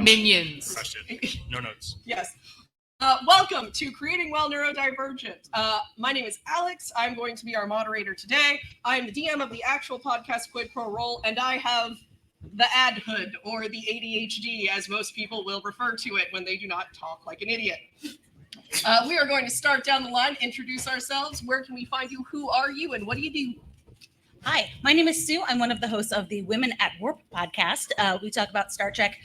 Minions. Question. No notes. Yes. Welcome to Creating Well Neurodivergent. My name is Alex. I'm going to be our moderator today. I'm the DM of the actual podcast Quid Pro Roll, and I have the adhood, or the ADHD, as most people will refer to it when they do not talk like an idiot. We are going to start down the line, introduce ourselves. Where can we find you? Who are you, and what do you do? Hi, my name is Sue. I'm one of the hosts of the Women at Warp podcast. We talk about Star Trek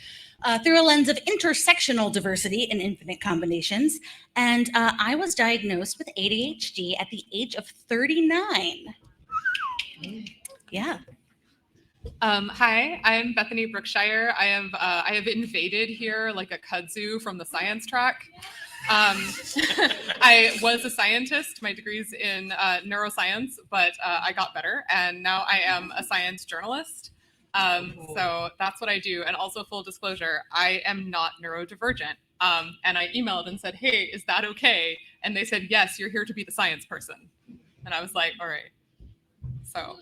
through a lens of intersectional diversity and infinite combinations. And I was diagnosed with ADHD at the age of 39. Yeah. Hi, I'm Bethany Brookshire. I have invaded here like a kudzu from the science track. I was a scientist. My degree's in neuroscience, but I got better, and now I am a science journalist. So that's what I do. And also, full disclosure, I am not neurodivergent. And I emailed and said, "Hey, is that okay?" And they said, "Yes, you're here to be the science person." And I was like, "All right." So.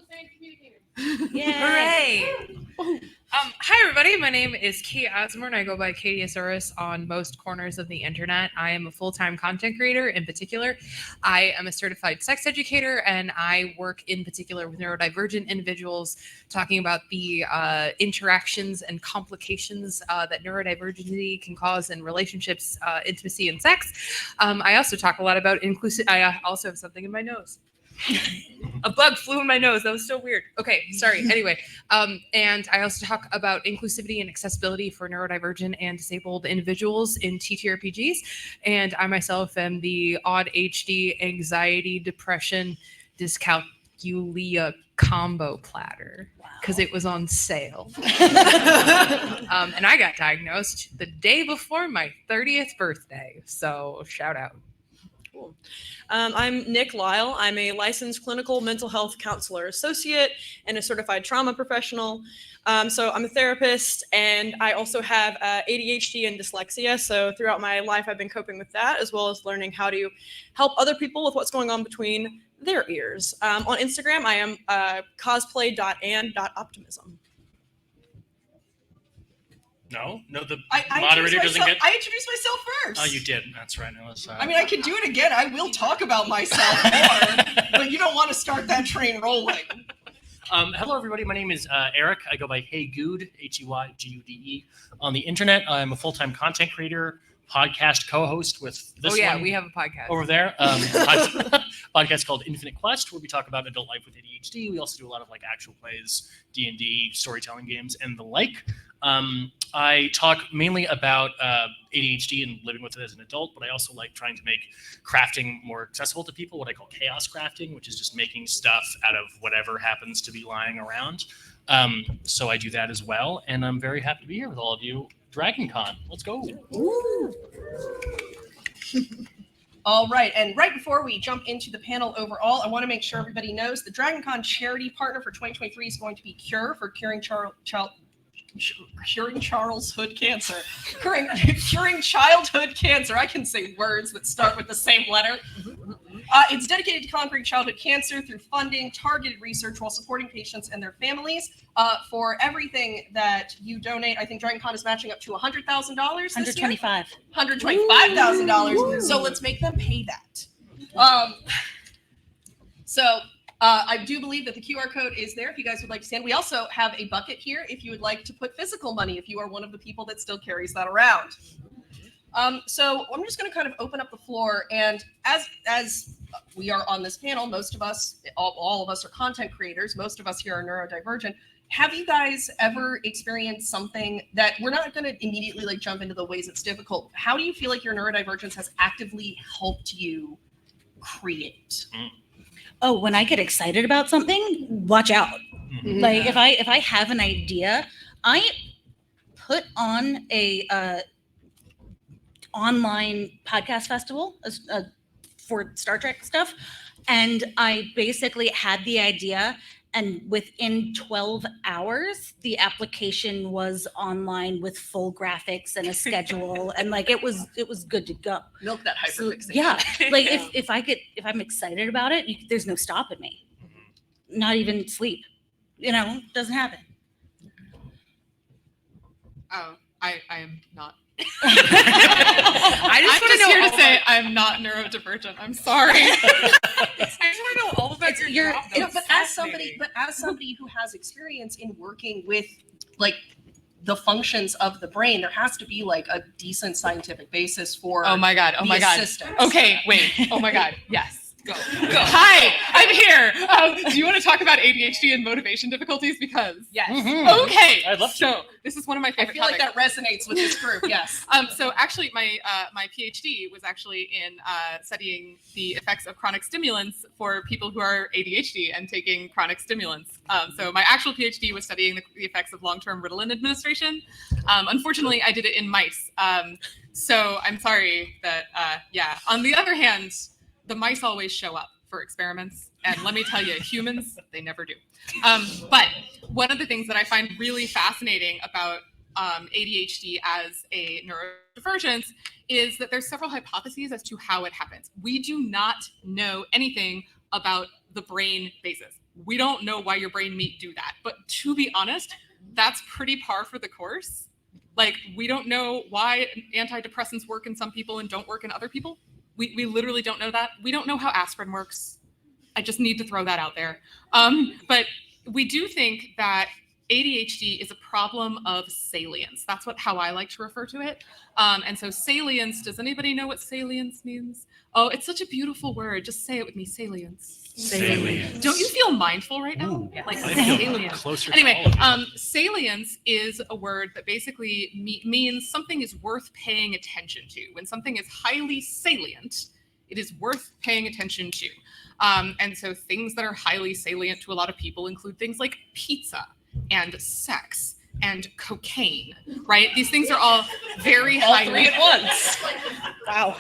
Yay. Hooray! Hi, everybody. My name is Kate Osborne. I go by Katiesaurus on most corners of the internet. I am a full-time content creator. In particular, I am a certified sex educator, and I work in particular with neurodivergent individuals, talking about the interactions and complications that neurodivergency can cause in relationships, intimacy, and sex. I also talk a lot about inclusive. I also have something in my nose. A bug flew in my nose. That was so weird. Okay, sorry. Anyway, and I also talk about inclusivity and accessibility for neurodivergent and disabled individuals in TTRPGs. And I myself am the odd HD, anxiety, depression, dyscalculia combo platter because it was on sale. And I got diagnosed the day before my 30th birthday. So shout out. Cool. I'm Nick Lyle. I'm a licensed clinical mental health counselor associate and a certified trauma professional. So I'm a therapist, and I also have ADHD and dyslexia. So throughout my life, I've been coping with that, as well as learning how to help other people with what's going on between their ears. On Instagram, I am cosplay.and.optimism. No, the I moderator doesn't get. I introduced myself first. Oh, you did. That's right. No, I mean, I could do it again. I will talk about myself more, but you don't want to start that train rolling. Hello, everybody. My name is Eric. I go by Hey Good, HeyGude. On the internet, I'm a full-time content creator, podcast co-host with this one we have a podcast over there. Podcast called Infinite Quest, where we talk about adult life with ADHD. We also do a lot of like actual plays, D&D, storytelling games, and the like. I talk mainly about ADHD and living with it as an adult, but I also like trying to make crafting more accessible to people, what I call chaos crafting, which is just making stuff out of whatever happens to be lying around. So I do that as well, and I'm very happy to be here with all of you. DragonCon, let's go. All right, and right before we jump into the panel overall, I want to make sure everybody knows the DragonCon charity partner for 2023 is going to be Cure for curing childhood cancer. Curing childhood cancer. I can say words that start with the same letter. It's dedicated to conquering childhood cancer through funding targeted research while supporting patients and their families. For everything that you donate, I think DragonCon is matching up to $100,000 this year. $125,000. So let's make them pay that. I do believe that the QR code is there if you guys would like to stand. We also have a bucket here if you would like to put physical money, if you are one of the people that still carries that around. So I'm just going to kind of open up the floor. And as we are on this panel, most of us, all of us are content creators. Most of us here are neurodivergent. Have you guys ever experienced something that we're not going to immediately like jump into the ways it's difficult? How do you feel like your neurodivergence has actively helped you create? Oh, when I get excited about something, watch out. Mm-hmm. Like if I have an idea, I put on a online podcast festival for Star Trek stuff, and I basically had the idea, and within 12 hours, the application was online with full graphics and a schedule, and like it was good to go. Milk that hyperfixation. So, yeah, like if I'm excited about it, there's no stopping me. Not even sleep, doesn't happen. I am not. I I'm just want to just know here all to say about- I'm not neurodivergent. I'm sorry. I just want to know all about your job, though. But as somebody who has experience in working with like the functions of the brain, there has to be like a decent scientific basis for Oh my god. Oh the my god. assistance. Okay, wait. Oh my god. Yes. Go. Hi, I'm here. Do you want to talk about ADHD and motivation difficulties? Because Yes. Mhm. okay, I'd love to. So this is one of my I favorite feel like topics. that resonates with this group. Yes. So actually, my PhD was actually in studying the effects of chronic stimulants for people who are ADHD and taking chronic stimulants. So my actual PhD was studying the effects of long-term Ritalin administration. Unfortunately, I did it in mice. So I'm sorry that, yeah. On the other hand, the mice always show up for experiments. And let me tell you, humans, they never do. But one of the things that I find really fascinating about ADHD as a neurodivergence is that there's several hypotheses as to how it happens. We do not know anything about the brain basis. We don't know why your brain might do that. But to be honest, that's pretty par for the course. Like, we don't know why antidepressants work in some people and don't work in other people. We literally don't know that. We don't know how aspirin works. I just need to throw that out there. But we do think that ADHD is a problem of salience. That's how I like to refer to it. And so salience, does anybody know what salience means? Oh, it's such a beautiful word. Just say it with me, salience. Salience. Don't you feel mindful right now? Ooh, Like I feel salience. closer to Anyway, all of you. salience is a word that basically means something is worth paying attention to. When something is highly salient, it is worth paying attention to. And so things that are highly salient to a lot of people include things like pizza and sex and cocaine, right? These things are all very All highly. three at once. Wow.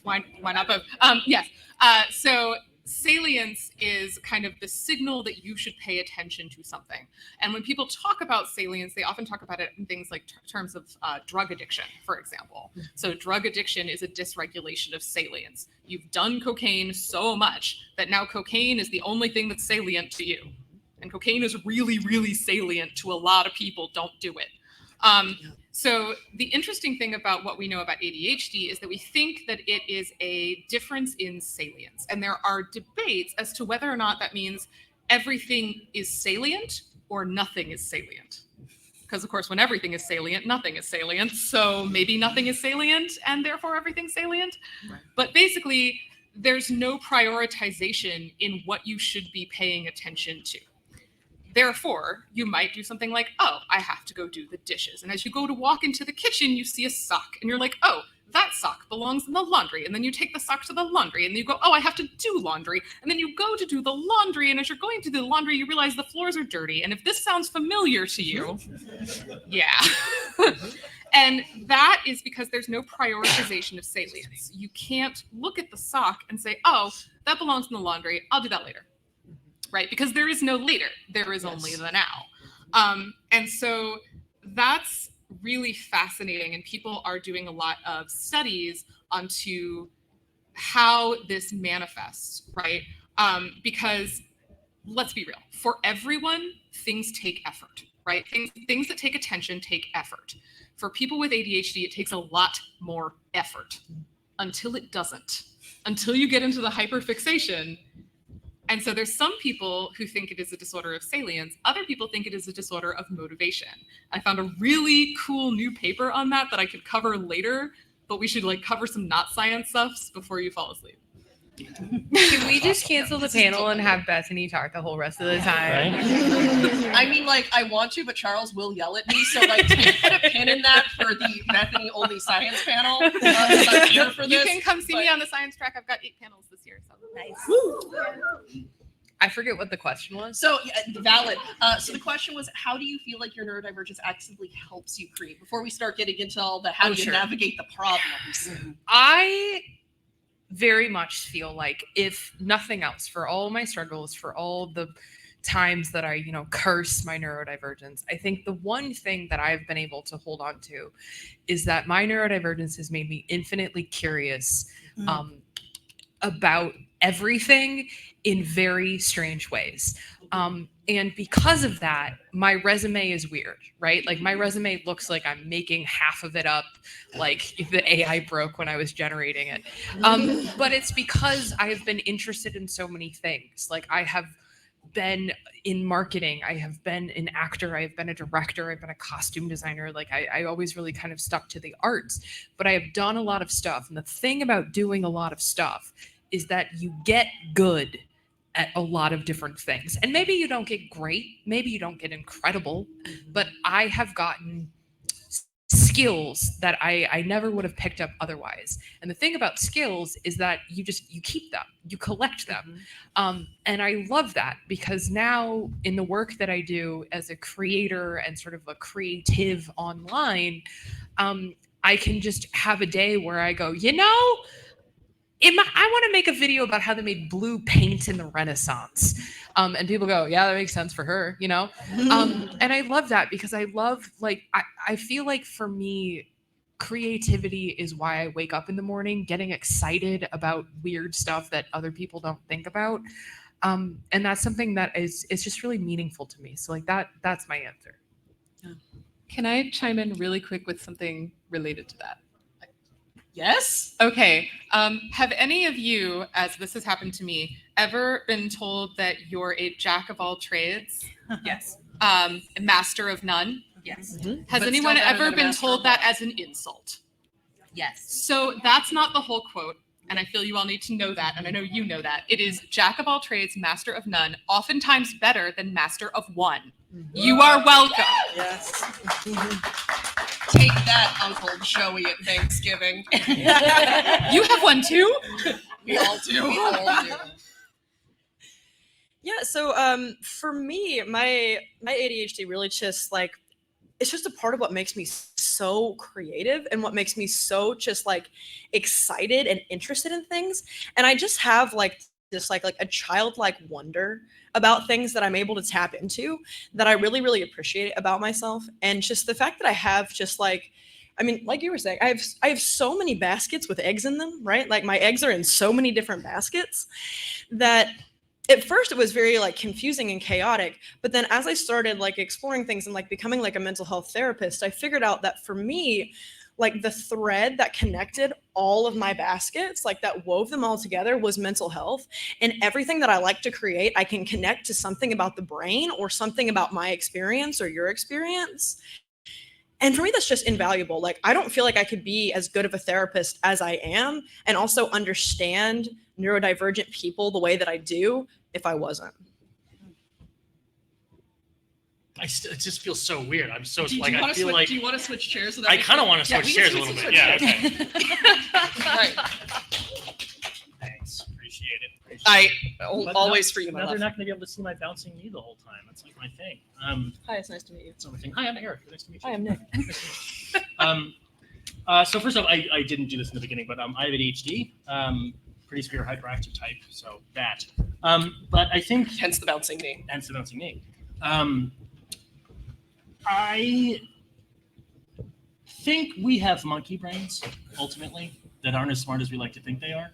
Why not both? Yes. So salience is kind of the signal that you should pay attention to something. And when people talk about salience, they often talk about it in things like terms of drug addiction, for example. So drug addiction is a dysregulation of salience. You've done cocaine so much that now cocaine is the only thing that's salient to you. And cocaine is really, really salient to a lot of people. Don't do it. So the interesting thing about what we know about ADHD is that we think that it is a difference in salience. And there are debates as to whether or not that means everything is salient or nothing is salient. Because of course, when everything is salient, nothing is salient. So maybe nothing is salient and therefore everything's salient. Right. But basically, there's no prioritization in what you should be paying attention to. Therefore, you might do something like, oh, I have to go do the dishes. And as you go to walk into the kitchen, you see a sock and you're like, oh, that sock belongs in the laundry. And then you take the sock to the laundry and you go, oh, I have to do laundry. And then you go to do the laundry. And as you're going to do the laundry, you realize the floors are dirty. And if this sounds familiar to you, yeah. And that is because there's no prioritization of salience. You can't look at the sock and say, oh, that belongs in the laundry. I'll do that later. Right? Because there is no later. There is only the now. And so that's really fascinating. And people are doing a lot of studies onto how this manifests, right? Because let's be real, for everyone, things take effort, right? Things that take attention take effort. For people with ADHD, it takes a lot more effort until it doesn't, until you get into the hyperfixation. And so there's some people who think it is a disorder of salience. Other people think it is a disorder of motivation. I found a really cool new paper on that I could cover later, but we should cover some not science stuffs before you fall asleep. Can we just cancel the panel and have Bethany talk the whole rest of the time? Right? I mean, I want to, but Charles will yell at me. So, can you put a pin in that for the Bethany only science panel? I'm here for You this. can come see me on the science track. I've got 8 panels this year. So. Nice. I forget what the question was. So, valid. So the question was, how do you feel like your neurodivergence actively helps you create? Before we start getting into all the how do you Sure. navigate the problems. I very much feel like, if nothing else, for all my struggles, for all the times that I, curse my neurodivergence, I think the one thing that I've been able to hold on to is that my neurodivergence has made me infinitely curious about everything in very strange ways. And because of that, my resume is weird, right? Like my resume looks like I'm making half of it up, like the AI broke when I was generating it. But it's because I have been interested in so many things. Like I have been in marketing, I have been an actor, I have been a director, I've been a costume designer. Like I always really kind of stuck to the arts, but I have done a lot of stuff. And the thing about doing a lot of stuff is that you get good at a lot of different things. And maybe you don't get great, maybe you don't get incredible, but I have gotten skills that I never would have picked up otherwise. And the thing about skills is that you keep them, you collect them. And I love that because now in the work that I do as a creator and sort of a creative online, I can just have a day where I go, I want to make a video about how they made blue paint in the Renaissance. And people go, yeah, that makes sense for her, And I love that because I love, I feel like for me, creativity is why I wake up in the morning getting excited about weird stuff that other people don't think about. And that's something that it's just really meaningful to me. So that's my answer. Can I chime in really quick with something related to that? Yes. Okay. Have any of you, as this has happened to me, ever been told that you're a jack of all trades, Yes. a master of none? Yes. Has But anyone still better ever than a been master told of that one. as an insult? Yes. So that's not the whole quote, and I feel you all need to know that, and I know you know that. It is jack of all trades, master of none, oftentimes better than master of one. You are welcome. Yes. Take that, Uncle Joey at Thanksgiving. You have one too? We all do. We all do. Yeah, so for me, my ADHD really just it's just a part of what makes me so creative and what makes me so just excited and interested in things. And I just have this a childlike wonder about things that I'm able to tap into that I really, really appreciate about myself. And just the fact that I have just like you were saying, I have so many baskets with eggs in them, right? Like my eggs are in so many different baskets that at first it was very confusing and chaotic. But then as I started exploring things and becoming a mental health therapist, I figured out that for me, the thread that connected all of my baskets, that wove them all together, was mental health. And everything that I like to create, I can connect to something about the brain or something about my experience or your experience. And for me, that's just invaluable. I don't feel like I could be as good of a therapist as I am and also understand neurodivergent people the way that I do if I wasn't. It just feels so weird. I'm so Do you I feel do you want to switch chairs? So that I we kind of can- want to Yeah, switch we can chairs a little bit. switch Yeah. chairs. Okay. Right. Thanks. Appreciate it. But Always for you, my now they're love. not going to be able to see my bouncing knee the whole time. That's my thing. Hi, it's nice to meet you. It's my thing. Hi, I'm Eric. Nice to meet you. Hi, I'm Nick. So first off, I didn't do this in the beginning, but I have ADHD, pretty severe hyperactive type, so that. But I think Hence the bouncing knee. hence the bouncing knee. I think we have monkey brains ultimately that aren't as smart as we like to think they are,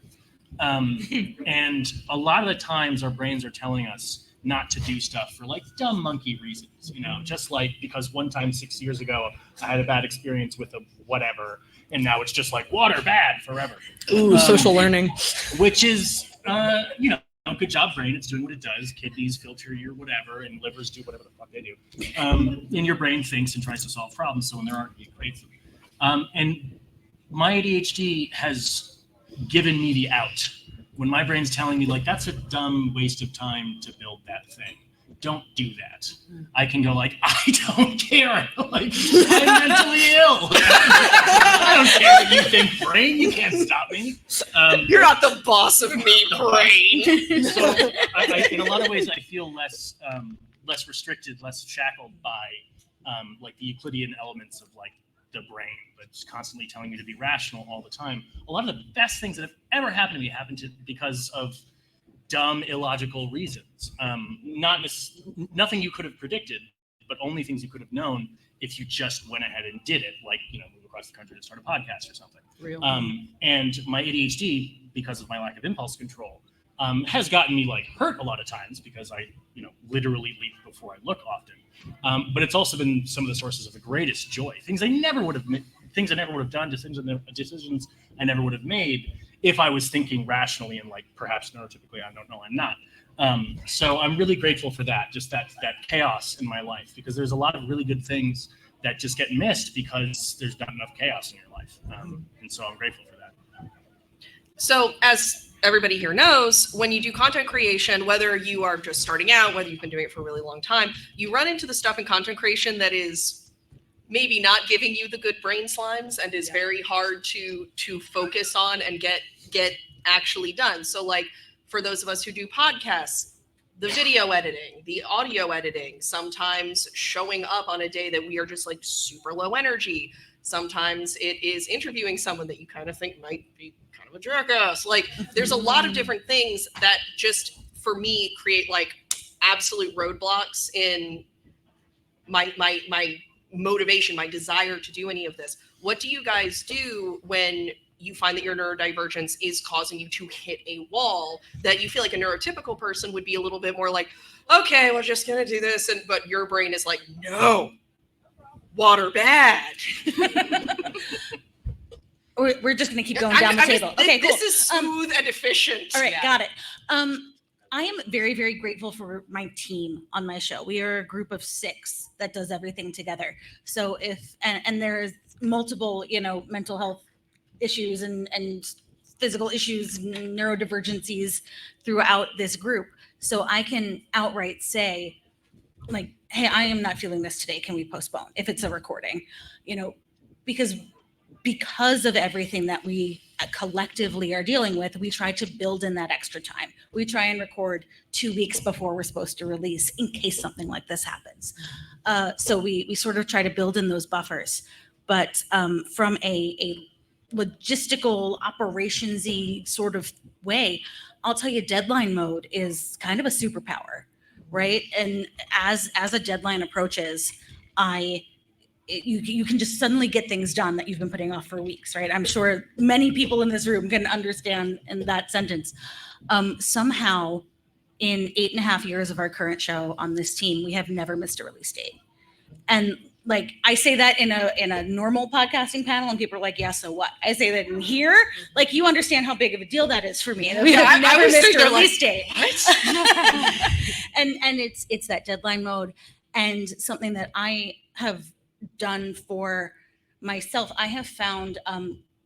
and a lot of the times our brains are telling us not to do stuff for dumb monkey reasons, just because one time 6 years ago I had a bad experience with a whatever, and now it's just water bad forever. Ooh, social learning. Which is, good job, brain. It's doing what it does. Kidneys filter your whatever, and livers do whatever the fuck they do. And your brain thinks and tries to solve problems. So when there aren't, you create them. And my ADHD has given me the out. When my brain's telling me that's a dumb waste of time to build that thing. Don't do that. I can go I don't care. I'm mentally ill. I don't care what you think, brain. You can't stop me. You're not the boss of me, brain. So in a lot of ways, I feel less restricted, less shackled by the Euclidean elements of the brain, but it's constantly telling you to be rational all the time. A lot of the best things that have ever happened to me happened because of dumb, illogical reasons. Nothing you could have predicted, but only things you could have known if you just went ahead and did it, move across the country to start a podcast or something. Real. And my ADHD, because of my lack of impulse control, has gotten me like hurt a lot of times because I, literally leap before I look often. But it's also been some of the sources of the greatest joy. Things I never would have done, decisions I never would have made if I was thinking rationally and like perhaps neurotypically. I don't know, I'm not. So I'm really grateful for that, just that chaos in my life, because there's a lot of really good things that just get missed because there's not enough chaos in your life. And so I'm grateful for that. So as everybody here knows, when you do content creation, whether you are just starting out, whether you've been doing it for a really long time, you run into the stuff in content creation that is maybe not giving you the good brain slimes and is very hard to focus on and get actually done. So like for those of us who do podcasts, the video editing, the audio editing, sometimes showing up on a day that we are just like super low energy. Sometimes it is interviewing someone that you kind of think might be kind of a jackass. Like there's a lot of different things that just for me create like absolute roadblocks in my motivation, my desire to do any of this. What do you guys do when you find that your neurodivergence is causing you to hit a wall that you feel like a neurotypical person would be a little bit more like, okay, we're just gonna do this, but your brain is like, no, water bad. We're just going to keep going down the table. Okay, cool. This is smooth and efficient. All right, got it. I am very, very grateful for my team on my show. We are a group of 6 that does everything together. So and there's multiple, mental health issues and physical issues, neurodivergencies throughout this group. So I can outright say, like, hey, I am not feeling this today. Can we postpone if it's a recording? Because of everything that we collectively are dealing with, we try to build in that extra time. We try and record 2 weeks before we're supposed to release in case something like this happens. So we sort of try to build in those buffers. But from a logistical, operations-y sort of way, I'll tell you, deadline mode is kind of a superpower, right? And as a deadline approaches, you can just suddenly get things done that you've been putting off for weeks, right? I'm sure many people in this room can understand in that sentence. Somehow, in 8.5 years of our current show on this team, we have never missed a release date. And like I say that in a normal podcasting panel, and people are like, "Yeah, so what?" I say that in here, like you understand how big of a deal that is for me. We have never missed a release date. and it's that deadline mode, and something that I have done for myself. I have found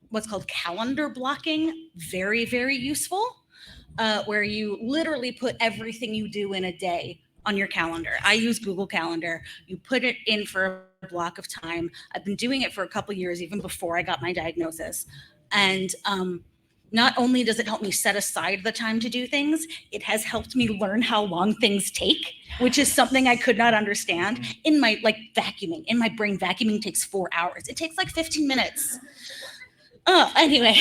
what's called calendar blocking very, very useful, where you literally put everything you do in a day on your calendar. I use Google Calendar. You put it in for a block of time. I've been doing it for a couple of years, even before I got my diagnosis. And not only does it help me set aside the time to do things, it has helped me learn how long things take, which is something I could not understand. In my vacuuming, in my brain, vacuuming takes 4 hours. It takes like 15 minutes. Anyway,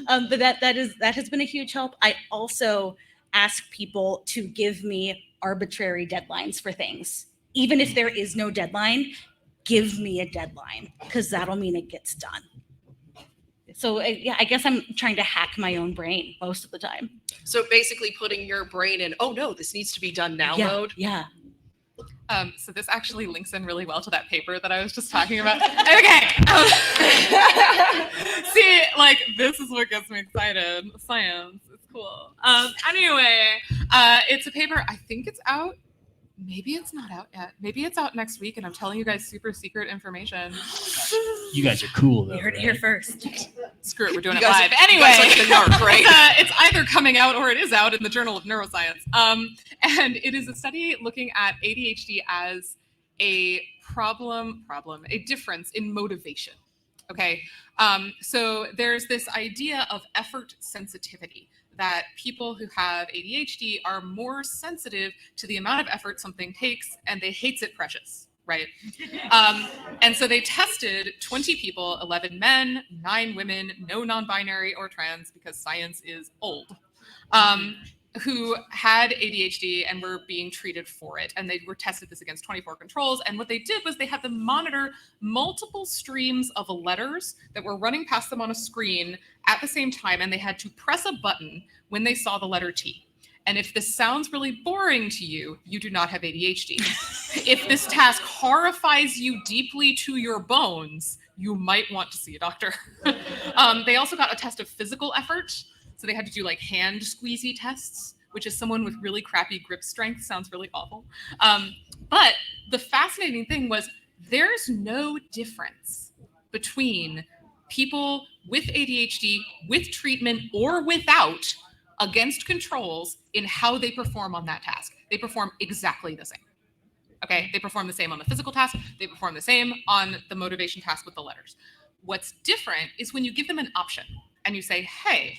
but that has been a huge help. I also ask people to give me arbitrary deadlines for things. Even if there is no deadline, give me a deadline, because that'll mean it gets done. So I guess I'm trying to hack my own brain most of the time. So basically putting your brain in, oh no, this needs to be done now mode. Yeah. So this actually links in really well to that paper that I was just talking about. Okay. See, like, this is what gets me excited. Science. It's cool. Anyway, it's a paper. I think it's out. Maybe it's not out yet. Maybe it's out next week, and I'm telling you guys super secret information. You guys are cool, though. You heard it here first. Screw it, we're doing it guys live. are- Anyway, you guys like the narc, right? it's either coming out or it is out in the Journal of Neuroscience. And it is a study looking at ADHD as a a difference in motivation. Okay, so there's this idea of effort sensitivity, that people who have ADHD are more sensitive to the amount of effort something takes, and they hates it precious, right? And so they tested 20 people, 11 men, 9 women, no non-binary or trans, because science is old. who had ADHD and were being treated for it. And they were tested this against 24 controls. And what they did was they had them monitor multiple streams of letters that were running past them on a screen at the same time. And they had to press a button when they saw the letter T. And if this sounds really boring to you, you do not have ADHD. If this task horrifies you deeply to your bones, you might want to see a doctor. They also got a test of physical effort. So they had to do like hand squeezy tests, which is someone with really crappy grip strength. Sounds really awful. But the fascinating thing was there's no difference between people with ADHD, with treatment or without, against controls in how they perform on that task. They perform exactly the same. Okay, they perform the same on the physical task. They perform the same on the motivation task with the letters. What's different is when you give them an option and you say, hey,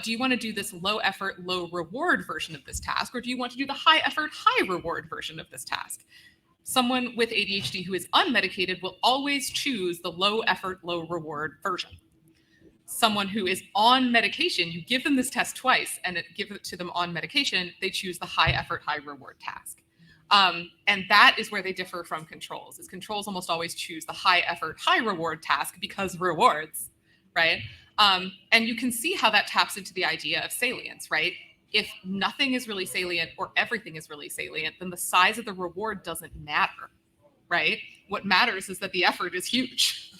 do you want to do this low effort, low reward version of this task? Or do you want to do the high effort, high reward version of this task? Someone with ADHD who is unmedicated will always choose the low effort, low reward version. Someone who is on medication, you give them this test twice and give it to them on medication, they choose the high effort, high reward task. And that is where they differ from controls, is controls almost always choose the high effort, high reward task because rewards, right? And you can see how that taps into the idea of salience, right? If nothing is really salient or everything is really salient, then the size of the reward doesn't matter, right? What matters is that the effort is huge.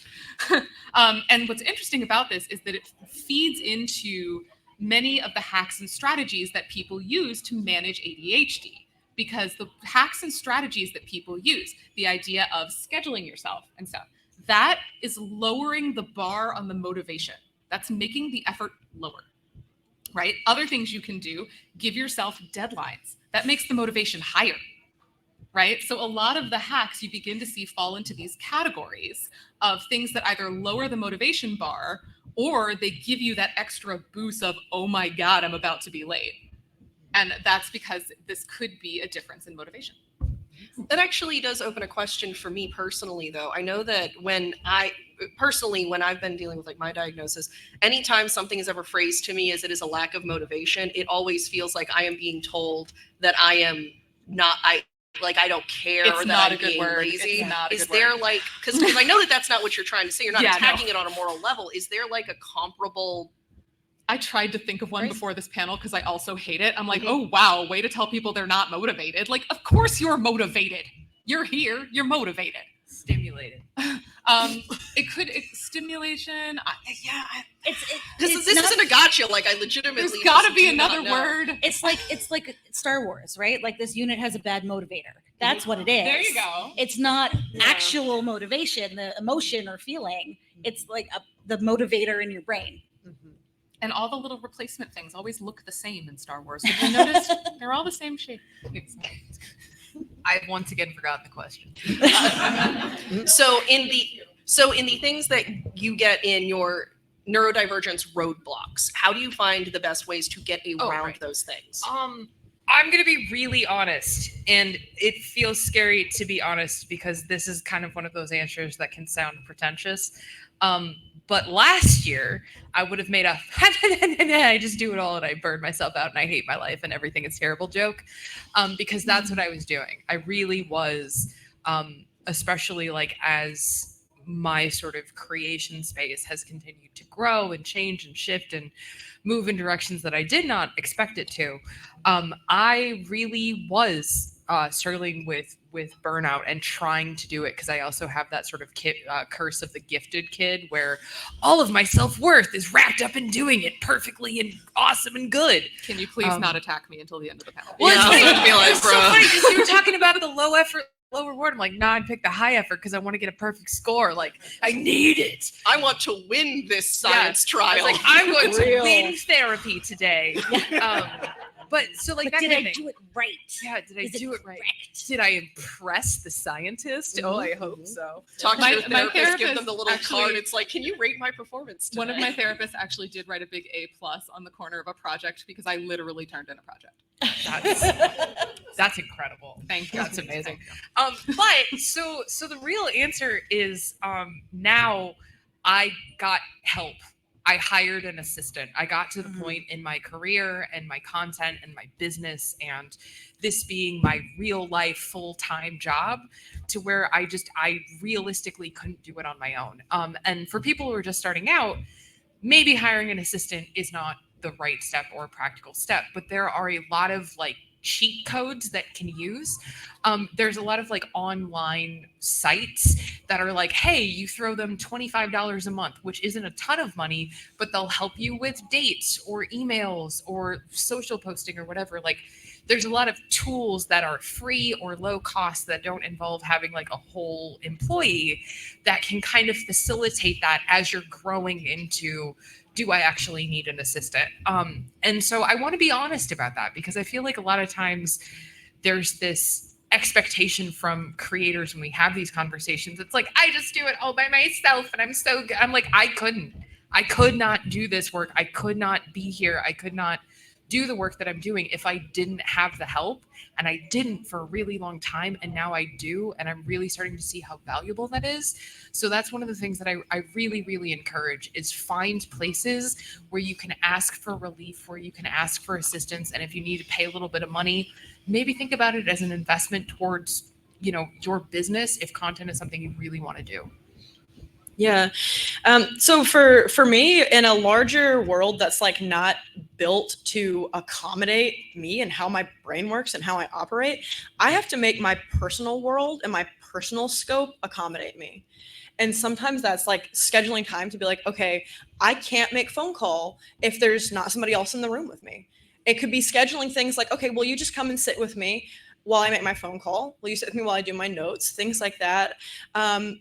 And what's interesting about this is that it feeds into many of the hacks and strategies that people use to manage ADHD. Because the hacks and strategies that people use, the idea of scheduling yourself and stuff, that is lowering the bar on the motivation. That's making the effort lower, right? Other things you can do, give yourself deadlines. That makes the motivation higher, right? So a lot of the hacks you begin to see fall into these categories of things that either lower the motivation bar or they give you that extra boost of, oh my God, I'm about to be late. And that's because this could be a difference in motivation. That actually does open a question for me personally, though. I know that when I've been dealing with like my diagnosis, anytime something is ever phrased to me as it is a lack of motivation, it always feels like I am being told that I am not, I don't care, It's or that not I'm a good being word. lazy. It's not a Is good there word. like, because I know that that's not what you're trying to say. You're not Yeah, attacking no. it on a moral level. Is there like a comparable? I tried to think of one Right. before this panel because I also hate it. I'm like, Mhm. oh, wow, way to tell people they're not motivated. Like, of course you're motivated. You're here, you're motivated. Stimulated. Stimulation. This isn't a gotcha. Like I legitimately. There's got to just be do not another know. word. It's like Star Wars, right? Like this unit has a bad motivator. That's what it is. There you go. It's not Yeah. actual motivation, the emotion or feeling. It's like the motivator in your brain. And all the little replacement things always look the same in Star Wars. Have you noticed? They're all the same shape. I once again forgot the question. So in the things that you get in your neurodivergence roadblocks, how do you find the best ways to get around right. those things? I'm going to be really honest, and it feels scary to be honest because this is kind of one of those answers that can sound pretentious. But last year, I would have made a I just do it all and I burn myself out and I hate my life and everything is terrible joke, because that's what I was doing. I really was, especially like as my sort of creation space has continued to grow and change and shift and move in directions that I did not expect it to. I really was struggling with burnout and trying to do it because I also have that sort of curse of the gifted kid where all of my self-worth is wrapped up in doing it perfectly and awesome and good. Can you please not attack me until the end of the panel? Well, Yeah, it's funny. I feel like, It's so bro. funny because you were talking about the low effort, low reward. I'm like, nah, I'd pick the high effort because I want to get a perfect score. Like, I need it. I want to win this science I trial. was like, I'm going to Real. win therapy today. But so like But that did kind I of thing. do it right? Yeah, did I Is it do it right? correct? Did I impress the scientist? Oh, I hope so. Talk to My- your my therapist, give them therapist the little actually- card. It's like, can you rate my performance today? One of my therapists actually did write a big A+ on the corner of a project because I literally turned in a project. That's incredible. Thank you. That's amazing. But so the real answer is now I got help. I hired an assistant. I got to the point in my career and my content and my business and this being my real life full-time job to where I realistically couldn't do it on my own. And for people who are just starting out, maybe hiring an assistant is not the right step or a practical step, but there are a lot of like cheat codes that can use. There's a lot of like online sites that are like, hey, you throw them $25 a month, which isn't a ton of money, but they'll help you with dates or emails or social posting or whatever. Like there's a lot of tools that are free or low cost that don't involve having like a whole employee that can kind of facilitate that as you're growing into, do I actually need an assistant? And so I want to be honest about that because I feel like a lot of times there's this expectation from creators when we have these conversations. It's like, I just do it all by myself and I'm so good. I'm like, I could not do this work. I could not be here. I could not do the work that I'm doing if I didn't have the help. And I didn't for a really long time. And now I do. And I'm really starting to see how valuable that is. So that's one of the things that I really, really encourage is find places where you can ask for relief, where you can ask for assistance. And if you need to pay a little bit of money, maybe think about it as an investment towards, you know, your business if content is something you really want to do. Yeah. So for me, in a larger world that's like not built to accommodate me and how my brain works and how I operate, I have to make my personal world and my personal scope accommodate me. And sometimes that's like scheduling time to be like, okay, I can't make phone call if there's not somebody else in the room with me. It could be scheduling things like, okay, well, you just come and sit with me while I make my phone call. Will you sit with me while I do my notes? Things like that.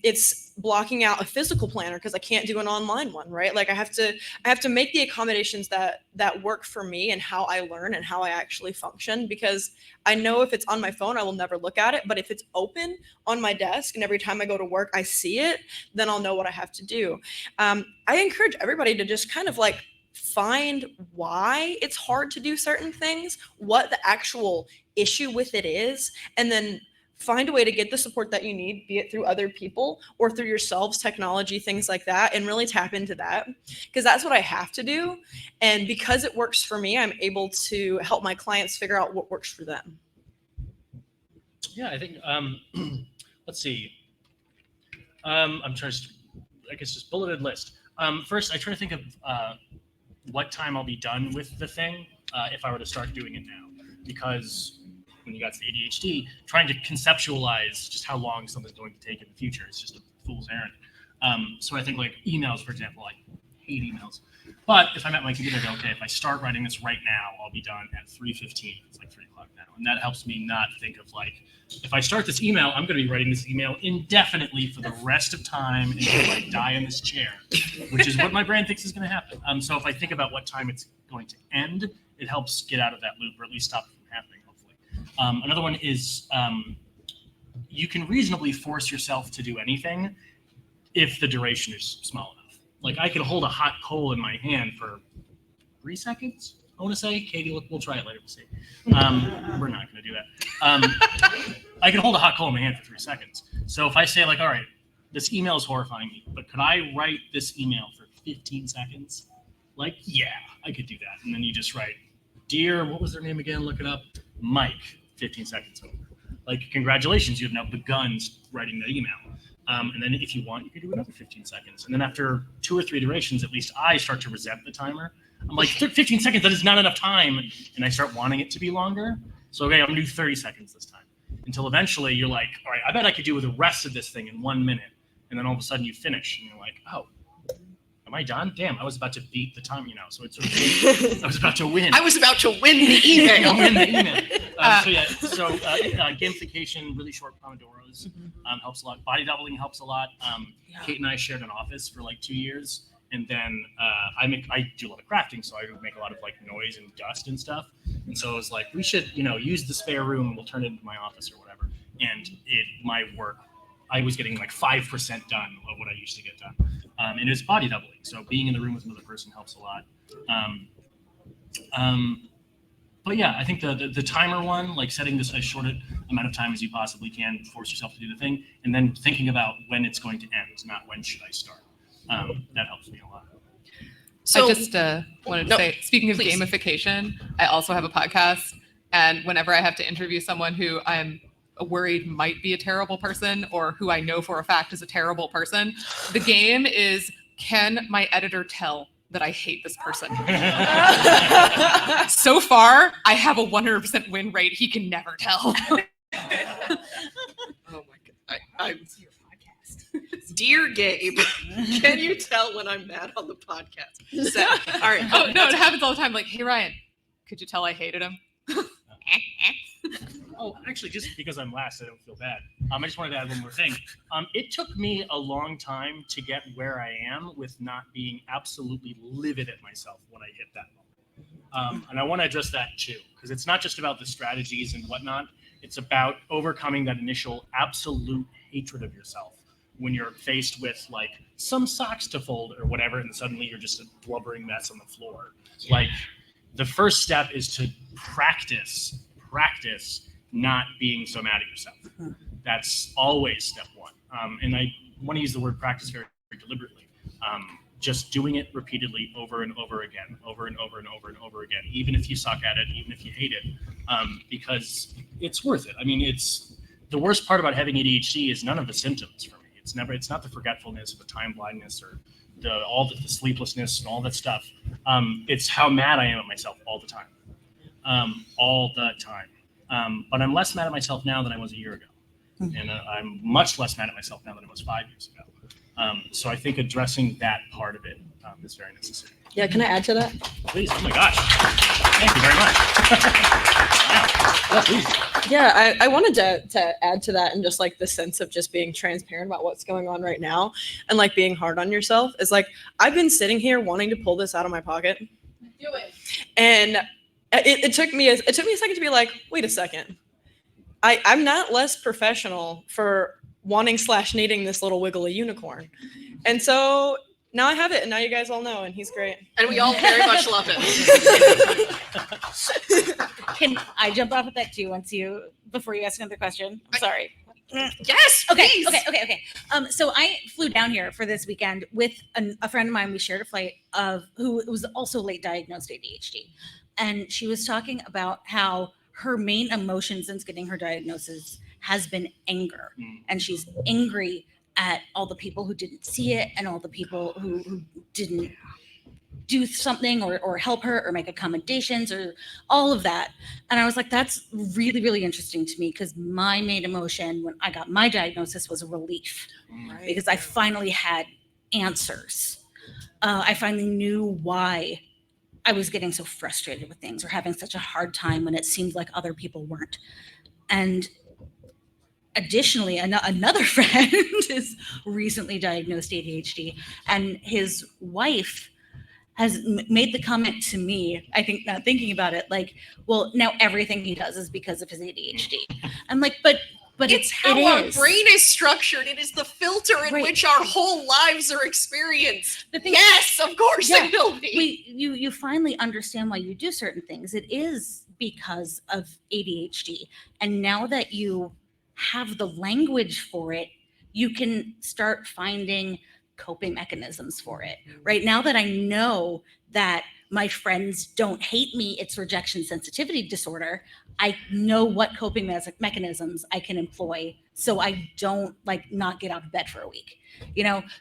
It's blocking out a physical planner because I can't do an online one, right? Like I have to make the accommodations that work for me and how I learn and how I actually function, because I know if it's on my phone, I will never look at it. But if it's open on my desk and every time I go to work, I see it, then I'll know what I have to do. I encourage everybody to just kind of like find why it's hard to do certain things, what the actual issue with it is, and then find a way to get the support that you need, be it through other people or through yourselves, technology, things like that, and really tap into that, because that's what I have to do. And because it works for me, I'm able to help my clients figure out what works for them. Yeah, I think, let's see. I'm trying to, I guess, just bulleted list. First, I try to think of what time I'll be done with the thing if I were to start doing it now. Because when you got to the ADHD, trying to conceptualize just how long something's going to take in the future is just a fool's errand. So I think like emails, for example, I hate emails. But if I'm at my computer, I go, okay, if I start writing this right now, I'll be done at 3:15. It's like 3 o'clock now. And that helps me not think of like, if I start this email, I'm going to be writing this email indefinitely for the rest of time until I die in this chair, which is what my brain thinks is going to happen. So if I think about what time it's going to end, it helps get out of that loop, or at least stop it from happening, hopefully. Another one is you can reasonably force yourself to do anything if the duration is small enough. Like I can hold a hot coal in my hand for 3 seconds, I want to say. Katie, we'll try it later to see. We're not going to do that. I can hold a hot coal in my hand for 3 seconds. So if I say like, all right, this email is horrifying me, but could I write this email for 15 seconds? Like, yeah, I could do that. And then you just write, dear, what was their name again? Look it up. Mike, 15 seconds over. Like, congratulations, you have now begun writing the email. And then if you want, you can do another 15 seconds. And then after 2 or 3 iterations, at least I start to resent the timer. I'm like, 15 seconds, that is not enough time. And I start wanting it to be longer. So, okay, I'm going to do 30 seconds this time. Until eventually you're like, all right, I bet I could do the rest of this thing in 1 minute. And then all of a sudden you finish and you're like, oh, am I done? Damn, I was about to beat the time, so it's sort of, I was about to win. I was about to win the email. So gamification, really short Pomodoros helps a lot. Body doubling helps a lot. Kate and I shared an office for like 2 years. And then I do a lot of crafting, so I make a lot of like noise and dust and stuff. And so I was like, we should, use the spare room and we'll turn it into my office or whatever. And my work, I was getting like 5% done of what I used to get done. And it's body doubling. So being in the room with another person helps a lot. But yeah, I think the timer one, like setting this as short amount of time as you possibly can, force yourself to do the thing, and then thinking about when it's going to end, not when should I start. That helps me a lot. So I just wanted to say, speaking of please. gamification, I also have a podcast. And whenever I have to interview someone who I'm worried might be a terrible person or who I know for a fact is a terrible person, the game is, can my editor tell that I hate this person? So far, I have a 100% win rate. He can never tell. Oh my god. I'm your podcast. Dear Gabe, can you tell when I'm mad on the podcast? So, all right. Oh, no, it happens all the time. Like, hey, Ryan, could you tell I hated him? Oh, actually, just because I'm last, I don't feel bad. I just wanted to add one more thing. It took me a long time to get where I am with not being absolutely livid at myself when I hit that moment. And I want to address that too, because it's not just about the strategies and whatnot. It's about overcoming that initial absolute hatred of yourself when you're faced with like some socks to fold or whatever, and suddenly you're just a blubbering mess on the floor. Like, the first step is to practice not being so mad at yourself. That's always step one. And I want to use the word practice very, very deliberately. Just doing it repeatedly over and over again, over and over and over and over again, even if you suck at it, even if you hate it, because it's worth it. I mean, it's the worst part about having ADHD is none of the symptoms for me. It's not the forgetfulness or the time blindness or all the sleeplessness and all that stuff. It's how mad I am at myself all the time. But I'm less mad at myself now than I was a year ago. And I'm much less mad at myself now than I was 5 years ago. So I think addressing that part of it is very necessary. Yeah, can I add to that? Please. Oh my gosh. Thank you very much. Wow. Please. Yeah, I wanted to add to that, and just like the sense of just being transparent about what's going on right now and like being hard on yourself is like, I've been sitting here wanting to pull this out of my pocket. Do it. And it took me a second to be like, wait a second. I'm not less professional for wanting / needing this little wiggly unicorn. And so now I have it, and now you guys all know, and he's great. And we all very much love it. Can I jump off of that too before you ask another question? I'm sorry. Yes, Okay, please. okay. So I flew down here for this weekend with a friend of mine. We shared a flight who was also late diagnosed ADHD. And she was talking about how her main emotion since getting her diagnosis has been anger. And she's angry at all the people who didn't see it and all the people who didn't do something or help her or make accommodations or all of that. And I was like, that's really, really interesting to me, because my main emotion when I got my diagnosis was a relief, because I finally had answers. I finally knew why I was getting so frustrated with things or having such a hard time when it seemed like other people weren't. And additionally, another friend is recently diagnosed ADHD, and his wife has made the comment to me, I think, not thinking about it, like, well, now everything he does is because of his ADHD. I'm like, but it's how our brain is structured. It is the filter in which our whole lives are experienced. Yes, of course it will be. You finally understand why you do certain things. It is because of ADHD. And now that you have the language for it, you can start finding coping mechanisms for it. Right now that I know that my friends don't hate me, it's rejection sensitivity disorder, I know what coping mechanisms I can employ so I don't not get out of bed for a week.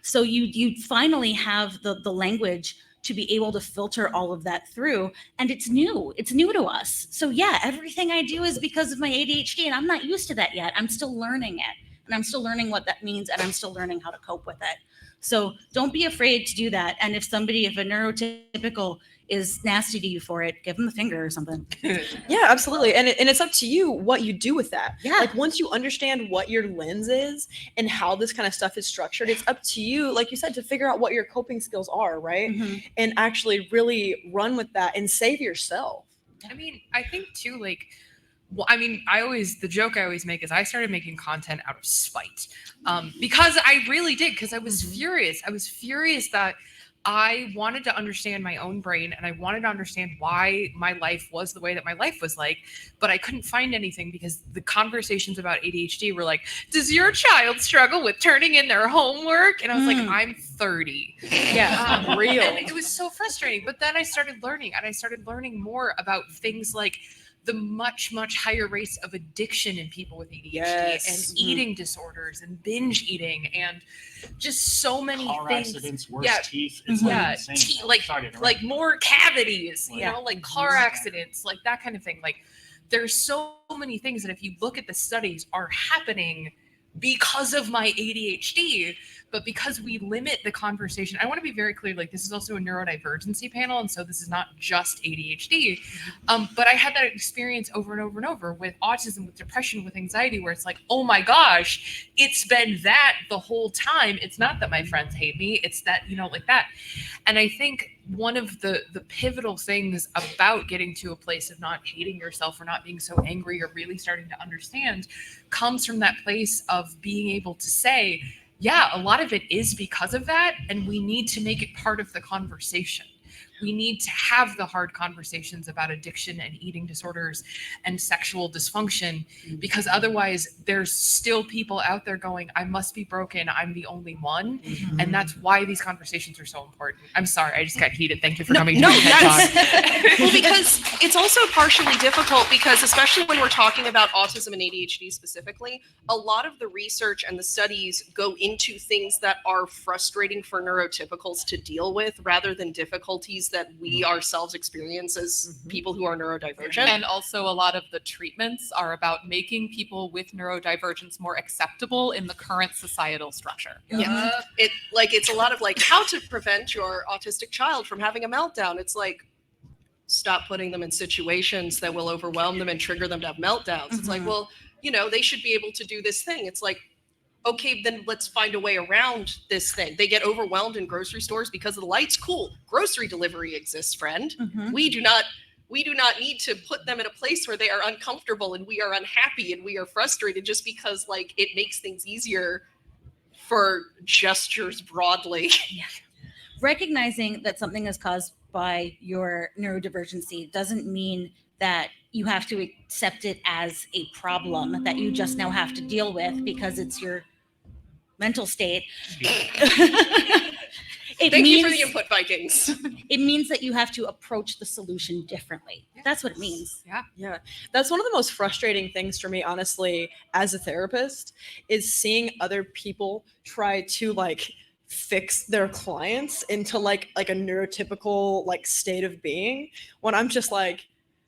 So you finally have the language to be able to filter all of that through, and it's new to us. So yeah, everything I do is because of my ADHD, and I'm not used to that yet. I'm still learning it, and I'm still learning what that means, and I'm still learning how to cope with it. So don't be afraid to do that. And if a neurotypical is nasty to you for it, give them the finger or something. Yeah, absolutely. And it's up to you what you do with that. Yeah. Like, once you understand what your lens is and how this kind of stuff is structured, it's up to you, like you said, to figure out what your coping skills are, right? Mm-hmm. And actually really run with that and save yourself. I mean, I think too, the joke I always make is I started making content out of spite, because I really did, because I was furious. I was furious that I wanted to understand my own brain, and I wanted to understand why my life was the way that my life was like, but I couldn't find anything because the conversations about ADHD were like, does your child struggle with turning in their homework? And I was like, I'm 30. Yeah, real. And it was so frustrating. But then I started learning more about things like the much, much higher rates of addiction in people with ADHD and eating disorders and binge eating and just so many Car things. accidents, worse Yeah. teeth. It's like insane. Like Sorry to interrupt. like more cavities, you Yeah. know, like car accidents, like that kind of thing. Like there's so many things that if you look at the studies are happening because of my ADHD, but because we limit the conversation. I want to be very clear, like this is also a neurodivergency panel, and so this is not just ADHD. But I had that experience over and over and over with autism, with depression, with anxiety, where it's like, oh my gosh, it's been that the whole time. It's not that my friends hate me, it's that, you know, like that. And I think one of the pivotal things about getting to a place of not hating yourself or not being so angry or really starting to understand comes from that place of being able to say, yeah, a lot of it is because of that, and we need to make it part of the conversation. We need to have the hard conversations about addiction and eating disorders and sexual dysfunction, because otherwise there's still people out there going, I must be broken, I'm the only one. And that's why these conversations are so important. I'm sorry, I just got heated. Thank you for coming to my TED Talk. Well, because it's also partially difficult because especially when we're talking about autism and ADHD specifically, a lot of the research and the studies go into things that are frustrating for neurotypicals to deal with rather than difficulties that we ourselves experience as people who are neurodivergent. And also a lot of the treatments are about making people with neurodivergence more acceptable in the current societal structure. Yeah. It's a lot of like how to prevent your autistic child from having a meltdown. It's like, stop putting them in situations that will overwhelm them and trigger them to have meltdowns. It's like, well, you know, they should be able to do this thing. It's like, okay, then let's find a way around this thing. They get overwhelmed in grocery stores because of the lights. Cool. Grocery delivery exists, friend. We do not need to put them in a place where they are uncomfortable and we are unhappy and we are frustrated just because like it makes things easier for gestures broadly. Recognizing that something is caused by your neurodivergency doesn't mean that you have to accept it as a problem that you just now have to deal with because it's your mental state. Thank you for the input, Vikings. It means that you have to approach the solution differently. That's what it means. Yeah. That's one of the most frustrating things for me, honestly, as a therapist, is seeing other people try to like fix their clients into like a neurotypical like state of being when I'm just like,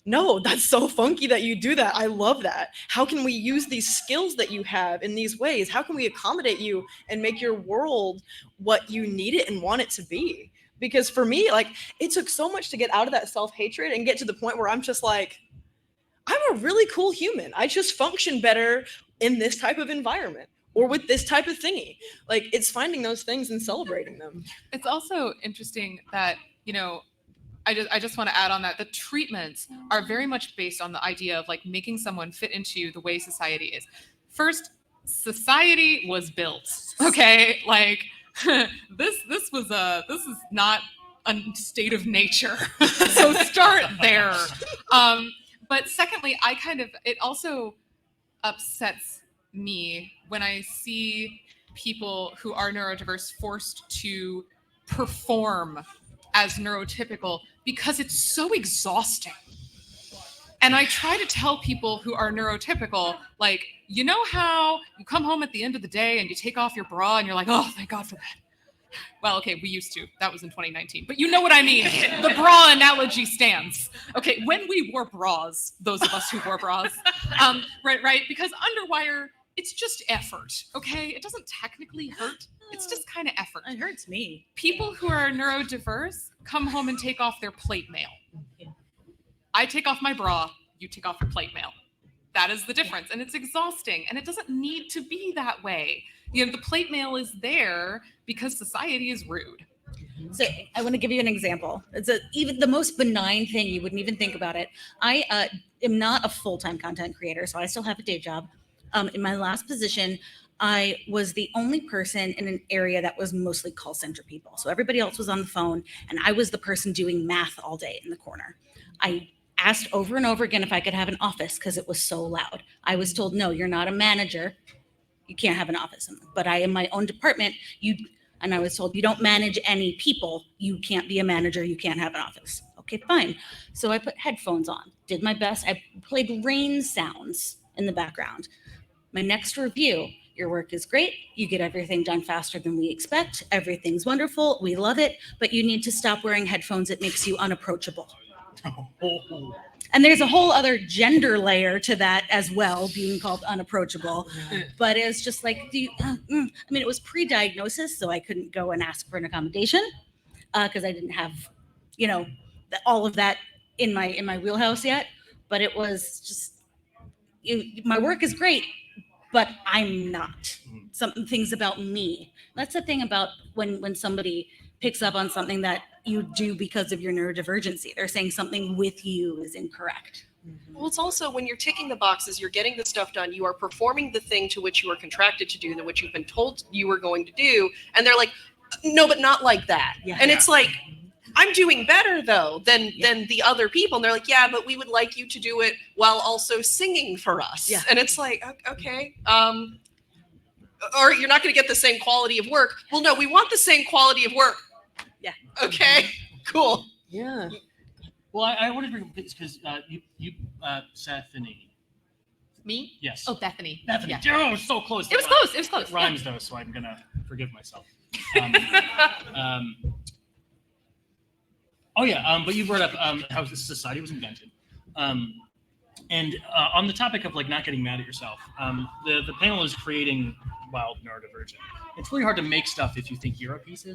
no, that's so funky that you do that. I love that. How can we use these skills that you have in these ways? How can we accommodate you and make your world what you need it and want it to be? Because for me, like, it took so much to get out of that self-hatred and get to the point where I'm just like, I'm a really cool human. I just function better in this type of environment or with this type of thingy. Like, it's finding those things and celebrating them. It's also interesting that, you know, I just want to add on that the treatments are very much based on the idea of like making someone fit into the way society is. First, society was built, okay? Like this is not a state of nature. So start there. But secondly, it also upsets me when I see people who are neurodiverse forced to perform as neurotypical because it's so exhausting. And I try to tell people who are neurotypical, like, you know how you come home at the end of the day and you take off your bra and you're like, oh, thank God for that. Well, okay, we used to. That was in 2019. But you know what I mean. The bra analogy stands. Okay, when we wore bras, those of us who wore bras, right? Because underwire, it's just effort, okay? It doesn't technically hurt. It's just kind of effort. It hurts me. People who are neurodiverse come home and take off their plate mail. I take off my bra, you take off your plate mail. That is the difference. And it's exhausting. And it doesn't need to be that way. You know, the plate mail is there because society is rude. So I want to give you an example. It's even the most benign thing. You wouldn't even think about it. I am not a full-time content creator, so I still have a day job. In my last position, I was the only person in an area that was mostly call center people. So everybody else was on the phone, and I was the person doing math all day in the corner. I asked over and over again if I could have an office because it was so loud. I was told, no, you're not a manager. You can't have an office. But I am my own department. And I was told, you don't manage any people. You can't be a manager. You can't have an office. Okay, fine. So I put headphones on, did my best. I played rain sounds in the background. My next review, your work is great. You get everything done faster than we expect. Everything's wonderful. We love it. But you need to stop wearing headphones. It makes you unapproachable. And there's a whole other gender layer to that as well, being called unapproachable. But it's just like, it was pre-diagnosis, so I couldn't go and ask for an accommodation because I didn't have, all of that in my wheelhouse yet. But it was just, my work is great, but I'm not. Some things about me. That's the thing about when somebody picks up on something that you do because of your neurodivergency. They're saying something with you is incorrect. Well, it's also when you're ticking the boxes, you're getting the stuff done, you are performing the thing to which you are contracted to do, than which you've been told you were going to do. And they're like, no, but not like that. Yeah. And it's like, I'm doing better though than the other people. And they're like, yeah, but we would like you to do it while also singing for us. Yeah. And it's like, okay. Or you're not going to get the same quality of work. Well, no, we want the same quality of work. Yeah. Okay, cool. Yeah. Well, I wanted to bring this because you Bethany. Me? Yes. Oh, Bethany. Bethany. Yeah. Oh, so close. It was close. It was close. It rhymes though, so I'm gonna forgive myself. But you brought up how this society was invented, and on the topic of like not getting mad at yourself, the panel is creating wild neurodivergent. It's really hard to make stuff if you think you're a piece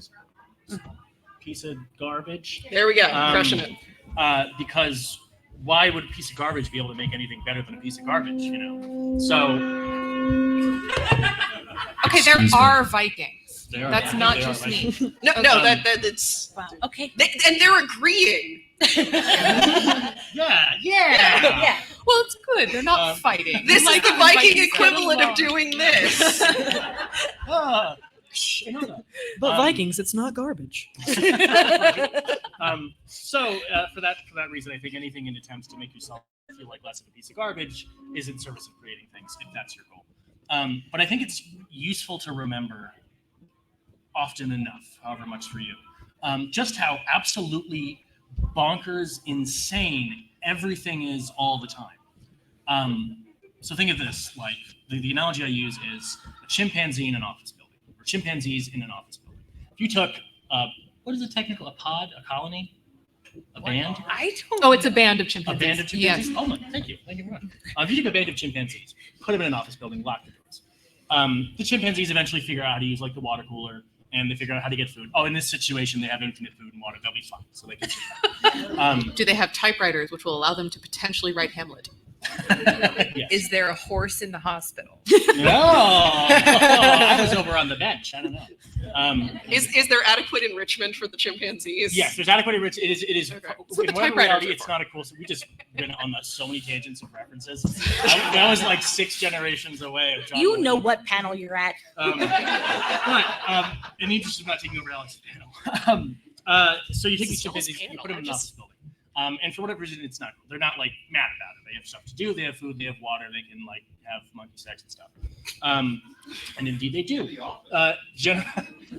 of garbage. There we go, crushing it. Because why would a piece of garbage be able to make anything better than a piece of garbage? So. Okay, there are Vikings. They are, That's yeah, not they are just me. Vikings. No, that's Wow. Okay. and they're agreeing. Yeah. Yeah. Well, it's good. They're not fighting. This Like is the in Viking Vikings, equivalent they're of doing this. Ah, I know that. But Vikings, it's not garbage. So for that reason, I think anything in attempts to make yourself feel like less of a piece of garbage is in service of creating things, if that's your goal. But I think it's useful to remember often enough, however much for you, just how absolutely bonkers, insane everything is all the time. So think of this, like the analogy I use is a chimpanzee in an office building, or chimpanzees in an office building. If you took, what is a technical, a pod, a colony, a band? I don't. Oh, it's a band of A chimpanzees. band of chimpanzees? Yes. Oh my, thank you very much. If you took a band of chimpanzees, put them in an office building, lock the doors. The chimpanzees eventually figure out how to use like the water cooler, and they figure out how to get food. Oh, in this situation, they have infinite food and water. They'll be fine. So they can. Do they have typewriters, which will allow them to potentially write Hamlet? Yes. Is there a horse in the hospital? No, I was over on the bench. I don't know. Is there adequate enrichment for the chimpanzees? Yes, there's adequate enrichment. It is. Okay. That's what In the whatever typewriters reality, are it's for. not a cool. So we just went on so many tangents and references. That was like 6 generations away. Of John You Milton. know what panel you're at. But in the interest of not taking over Alex's panel, so you take these This is chimpanzees, you panel, put them in I an just- office building, and for whatever reason, it's not cool. They're not like mad about it. They have stuff to do. They have food. They have water. They can like have monkey sex and stuff. And indeed, they do.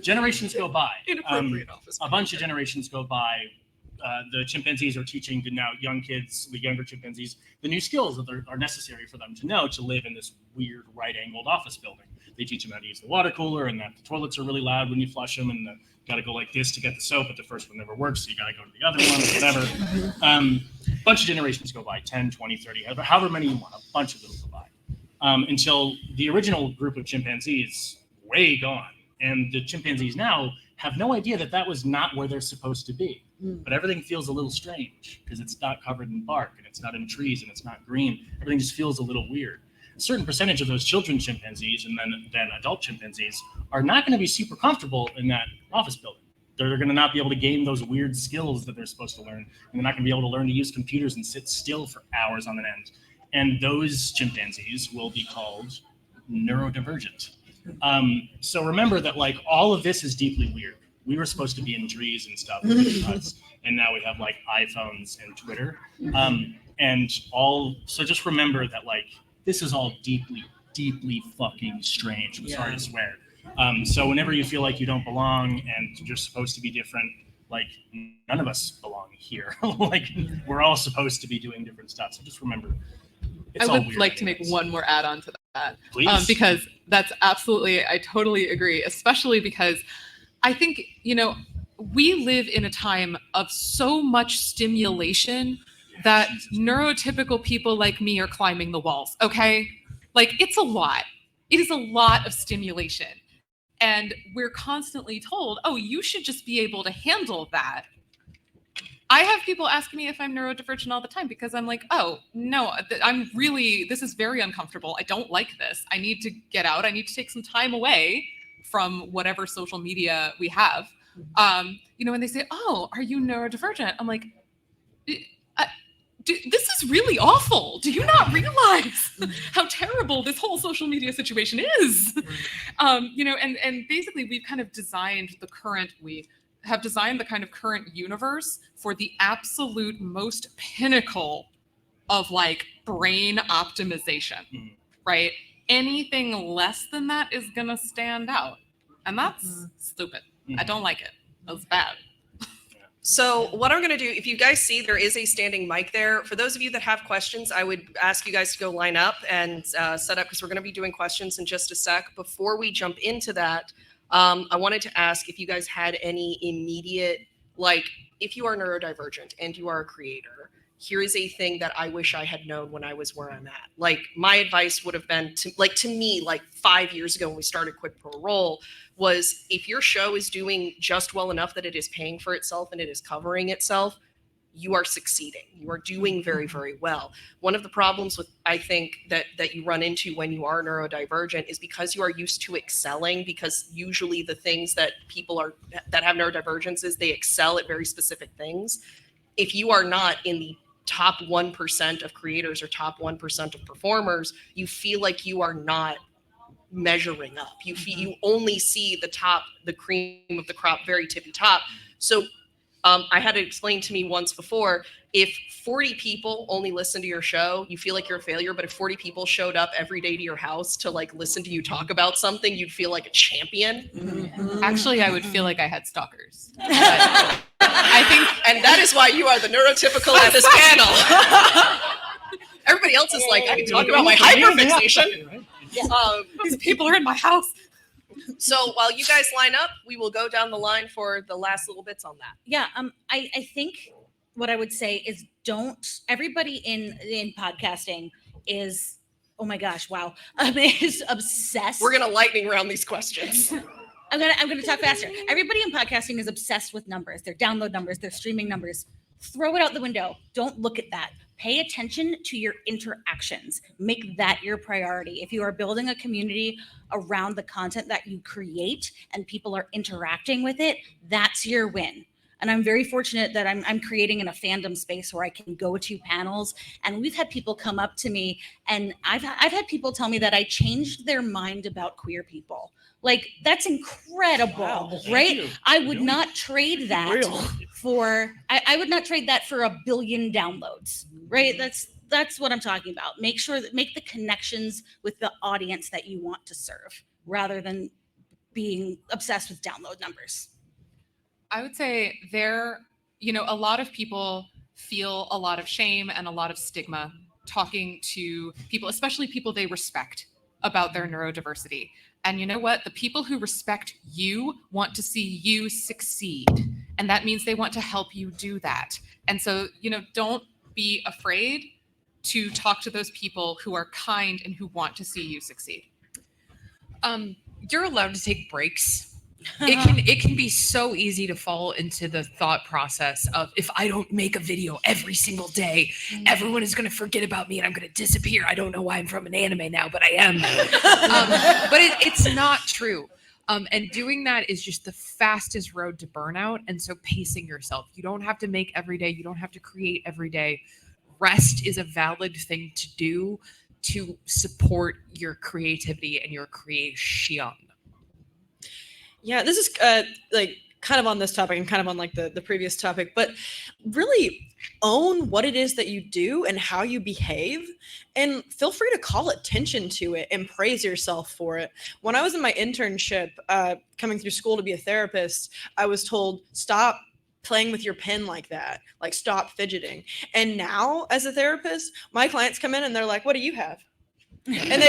Generations go by. Inappropriate office. A bunch of generations go by. The chimpanzees are teaching the now young kids, the younger chimpanzees, the new skills that are necessary for them to know to live in this weird right-angled office building. They teach them how to use the water cooler and that the toilets are really loud when you flush them, and you got to go like this to get the soap, but the first one never works, so you got to go to the other one, or whatever. Bunch of generations go by, 10, 20, 30, however many you want, a bunch of them go by, until the original group of chimpanzees way gone, and the chimpanzees now have no idea that was not where they're supposed to be. But everything feels a little strange because it's not covered in bark and it's not in trees and it's not green. Everything just feels a little weird. A certain percentage of those children chimpanzees and then adult chimpanzees are not going to be super comfortable in that office building. They're going to not be able to gain those weird skills that they're supposed to learn. And they're not going to be able to learn to use computers and sit still for hours on end. and those chimpanzees will be called neurodivergent. So remember that like all of this is deeply weird. We were supposed to be in trees and stuff, and now we have like iPhones and Twitter, so just remember that like this is all deeply, deeply fucking strange. I'm sorry to swear. So whenever you feel like you don't belong and you're supposed to be different, like none of us belong here. Like we're all supposed to be doing different stuff. So just remember. It's I all would weird like to make anyways. one more add-on to that. Please. Because that's absolutely, I totally agree, especially because I think, we live in a time of so much stimulation that neurotypical people like me are climbing the walls, okay? Like, it's a lot. It is a lot of stimulation. And we're constantly told, oh, you should just be able to handle that. I have people asking me if I'm neurodivergent all the time because I'm like, oh, no, this is very uncomfortable. I don't like this. I need to get out. I need to take some time away from whatever social media we have. When they say, oh, are you neurodivergent? I'm like, this is really awful. Do you not realize how terrible this whole social media situation is? And basically we've kind of designed the current universe for the absolute most pinnacle of like brain optimization, right? Anything less than that is gonna stand out. And that's stupid. I don't like it. That's bad. So what I'm going to do, if you guys see there is a standing mic there, for those of you that have questions, I would ask you guys to go line up and set up because we're going to be doing questions in just a sec. Before we jump into that, I wanted to ask if you guys had any immediate, like if you are neurodivergent and you are a creator, here is a thing that I wish I had known when I was where I'm at. Like my advice would have been to me, like 5 years ago when we started Quid Pro Roll, was if your show is doing just well enough that it is paying for itself and it is covering itself, you are succeeding. You are doing very, very well. One of the problems with, I think, that you run into when you are neurodivergent is because you are used to excelling, because usually the things that people that have neurodivergence is they excel at very specific things. If you are not in the top 1% of creators or top 1% of performers, you feel like you are not measuring up. You only see the cream of the crop, very tippy top. So I had it explained to me once before, if 40 people only listen to your show, you feel like you're a failure. But if 40 people showed up every day to your house to like listen to you talk about something, you'd feel like a champion. Actually, I would feel like I had stalkers. I think, and that is why you are the neurotypical at this panel. Everybody else is like, I can talk about my hyperfixation. these people are in my house. So while you guys line up, we will go down the line for the last little bits on that. Yeah, I think what I would say is everybody in podcasting is, oh my gosh, wow, is obsessed. We're gonna lightning round these questions. I'm gonna talk faster. Everybody in podcasting is obsessed with numbers, their download numbers, their streaming numbers. Throw it out the window. Don't look at that. Pay attention to your interactions. Make that your priority. If you are building a community around the content that you create and people are interacting with it, that's your win. And I'm very fortunate that I'm creating in a fandom space where I can go to panels. And we've had people come up to me, and I've had people tell me that I changed their mind about queer people. Like, that's incredible, Wow, right? I would not trade that for I would not trade that for 1 billion downloads, right? That's what I'm talking about. Make the connections with the audience that you want to serve, rather than being obsessed with download numbers. I would say a lot of people feel a lot of shame and a lot of stigma talking to people, especially people they respect, about their neurodiversity. And you know what? The people who respect you want to see you succeed. And that means they want to help you do that. And so, don't be afraid to talk to those people who are kind and who want to see you succeed. You're allowed to take breaks. It can be so easy to fall into the thought process of, if I don't make a video every single day, everyone is going to forget about me and I'm going to disappear. I don't know why I'm from an anime now, but I am. But it's not true. And doing that is just the fastest road to burnout. And so pacing yourself. You don't have to make every day. You don't have to create every day. rest is a valid thing to do to support your creativity and your creation. Yeah, this is like kind of on this topic and kind of on like the previous topic, but really own what it is that you do and how you behave, and feel free to call attention to it and praise yourself for it. When I was in my internship, coming through school to be a therapist, I was told, stop playing with your pen like that, like stop fidgeting. And now as a therapist, my clients come in and they're like, what do you have? And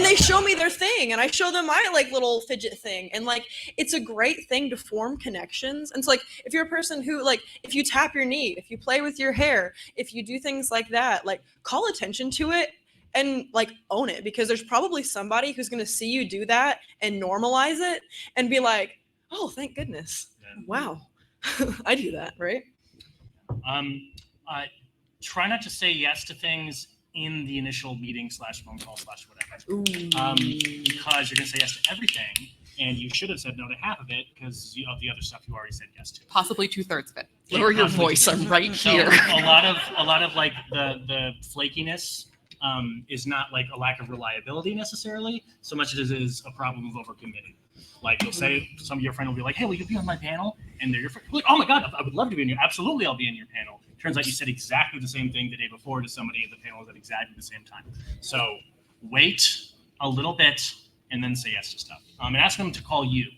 they show me their thing, and I show them my like little fidget thing, and like it's a great thing to form connections. And so like if you're a person who like, if you tap your knee, if you play with your hair, if you do things like that, like call attention to it and like own it, because there's probably somebody who's going to see you do that and normalize it and be like, oh, thank goodness, wow. I do that, right? Try not to say yes to things in the initial meeting / phone call / whatever. Because you're going to say yes to everything, and you should have said no to half of it because of the other stuff you already said yes to. Possibly 2/3 of it. Lower your voice. I'm right here. So a lot of like the flakiness is not like a lack of reliability necessarily, so much as it is a problem of overcommitting. Like you'll say, some of your friend will be like, hey, will you be on my panel? And they're your friend. Like, oh my God, I would love to be in your, absolutely I'll be in your panel. Turns out you said exactly the same thing the day before to somebody at the panel at exactly the same time. So wait a little bit and then say yes to stuff. And ask them to call you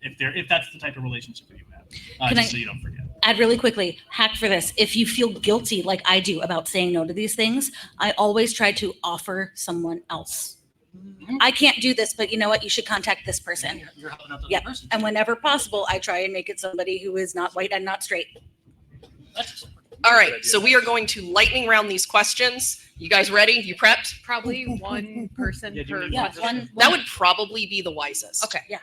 if that's the type of relationship that you have, so you don't forget. Add really quickly, hack for this. If you feel guilty like I do about saying no to these things, I always try to offer someone else. I can't do this, but you know what? You should contact this person. You're helping out the Yeah. other person. And whenever possible, I try and make it somebody who is not white and not straight. That's All right, so we are going to lightning round these questions. You guys ready? You prepped? Probably one person Yeah, do you per need Yeah, question. That would probably be the wisest. Okay. Yeah.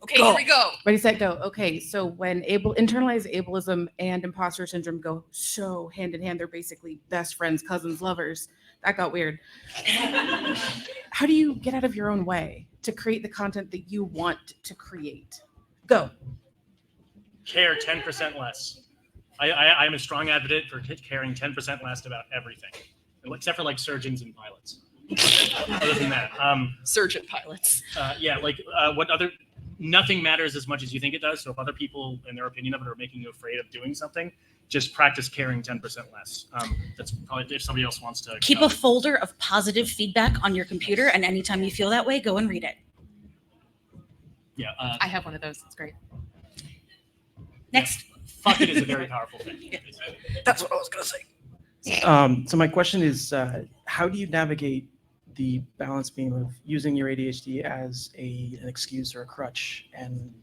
Okay, here we go. Ready, set, go. Okay, so when internalized ableism and imposter syndrome go so hand in hand, they're basically best friends, cousins, lovers. That got weird. How do you get out of your own way to create the content that you want to create? Go. care 10% less. I'm a strong advocate for caring 10% less about everything, except for like surgeons and pilots. Other than that, Surgeon pilots. nothing matters as much as you think it does. So if other people, in their opinion of it, are making you afraid of doing something, just practice caring 10% less. That's probably if somebody else wants to Keep a folder of positive feedback on your computer, and anytime you feel that way, go and read it. Yeah. I have one of those. It's great. Next. Fuck it is a very powerful thing. That's what I was going to say. So my question is, how do you navigate the balance beam of using your ADHD as an excuse or a crutch and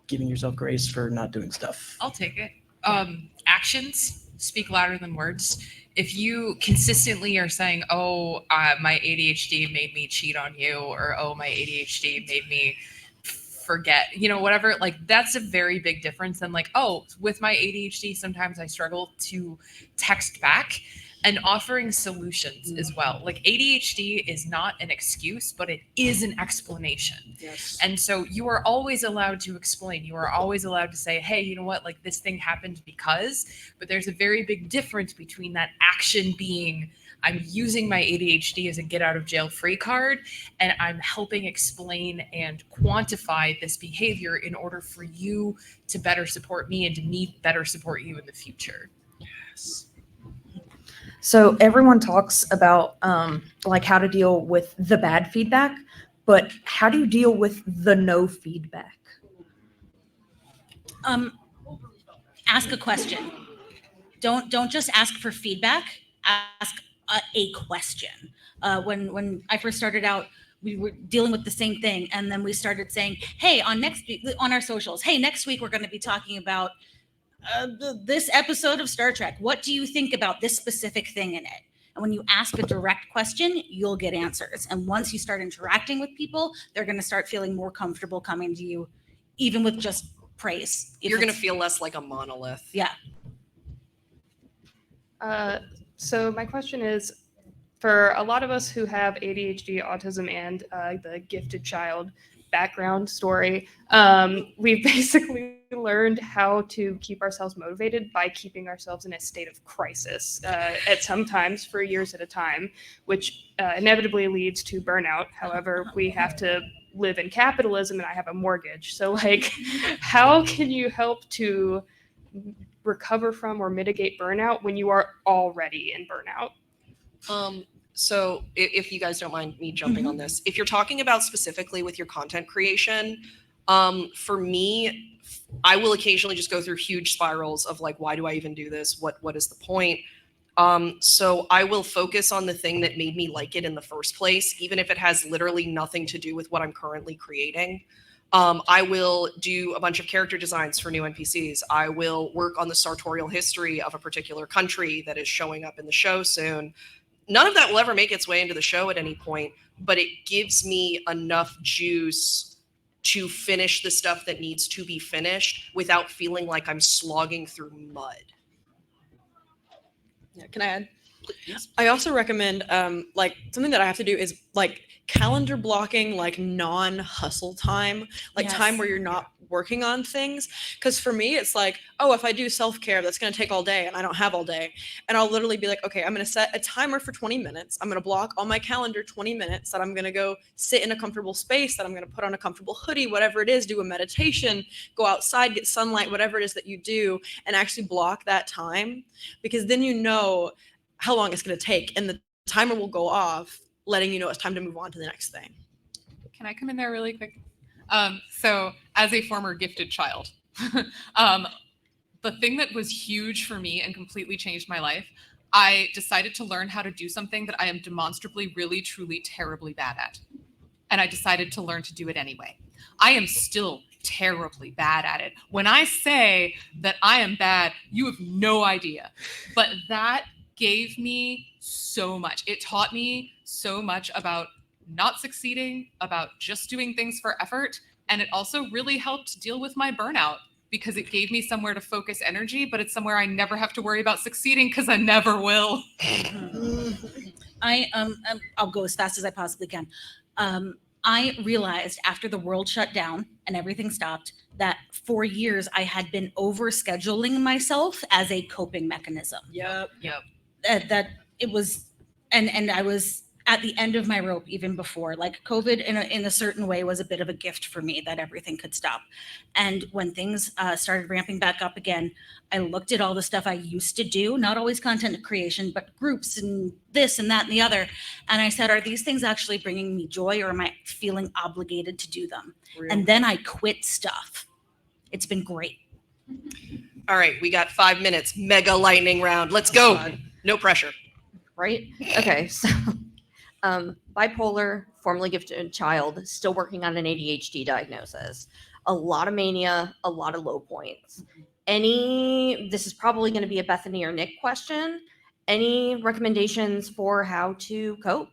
giving yourself grace for not doing stuff? I'll take it. Actions speak louder than words. If you consistently are saying, oh, my ADHD made me cheat on you, or oh, my ADHD made me forget, whatever, like that's a very big difference than like, oh, with my ADHD, sometimes I struggle to text back. And offering solutions as well. Like ADHD is not an excuse, but it is an explanation. Yes. And so you are always allowed to explain. You are always allowed to say, hey, you know what, like this thing happened because, but there's a very big difference between that action being, I'm using my ADHD as a get out of jail free card, and I'm helping explain and quantify this behavior in order for you to better support me and to me better support you in the future. Yes. So everyone talks about like how to deal with the bad feedback, but how do you deal with the no feedback? Ask a question. Don't just ask for feedback. Ask a question. When I first started out, we were dealing with the same thing, and then we started saying, "Hey, on our socials, hey, next week we're going to be talking about this episode of Star Trek. What do you think about this specific thing in it?" And when you ask a direct question, you'll get answers. And once you start interacting with people, they're going to start feeling more comfortable coming to you, even with just praise. You're going to feel less like a monolith. Yeah. So my question is, for a lot of us who have ADHD, autism, and the gifted child, background story. We've basically learned how to keep ourselves motivated by keeping ourselves in a state of crisis at some times for years at a time, which inevitably leads to burnout. However, we have to live in capitalism and I have a mortgage. So like, how can you help to recover from or mitigate burnout when you are already in burnout? So if you guys don't mind me jumping on this, if you're talking about specifically with your content creation, for me, I will occasionally just go through huge spirals of like, why do I even do this? What is the point? So I will focus on the thing that made me like it in the first place, even if it has literally nothing to do with what I'm currently creating. I will do a bunch of character designs for new NPCs. I will work on the sartorial history of a particular country that is showing up in the show soon. None of that will ever make its way into the show at any point, but it gives me enough juice to finish the stuff that needs to be finished without feeling like I'm slogging through mud. Yeah, can I add? Please. I also recommend like something that I have to do is like calendar blocking, like non-hustle time, like time where you're not working on things. Because for me, it's like, oh, if I do self-care, that's going to take all day and I don't have all day. And I'll literally be like, okay, I'm going to set a timer for 20 minutes. I'm going to block on my calendar 20 minutes that I'm going to go sit in a comfortable space, that I'm going to put on a comfortable hoodie, whatever it is, do a meditation, go outside, get sunlight, whatever it is that you do, and actually block that time. Because then you know how long it's going to take and the timer will go off, letting you know it's time to move on to the next thing. Can I come in there really quick? So as a former gifted child, the thing that was huge for me and completely changed my life, I decided to learn how to do something that I am demonstrably, really, truly, terribly bad at. And I decided to learn to do it anyway. I am still terribly bad at it. When I say that I am bad, you have no idea. But that gave me so much. It taught me so much about not succeeding, about just doing things for effort. And it also really helped deal with my burnout because it gave me somewhere to focus energy, but it's somewhere I never have to worry about succeeding because I never will. I'll go as fast as I possibly can. I realized after the world shut down and everything stopped that for years I had been overscheduling myself as a coping mechanism. Yep. That it was, and I was at the end of my rope even before. Like COVID in a certain way was a bit of a gift for me that everything could stop. And when things started ramping back up again, I looked at all the stuff I used to do, not always content creation, but groups and this and that and the other. And I said, are these things actually bringing me joy or am I feeling obligated to do them? And then I quit stuff. It's been great. All right, we got 5 minutes. Mega lightning round. Let's go. No pressure. Right? Okay, so bipolar, formerly gifted child, still working on an ADHD diagnosis. A lot of mania, a lot of low points. This is probably going to be a Bethany or Nick question. Any recommendations for how to cope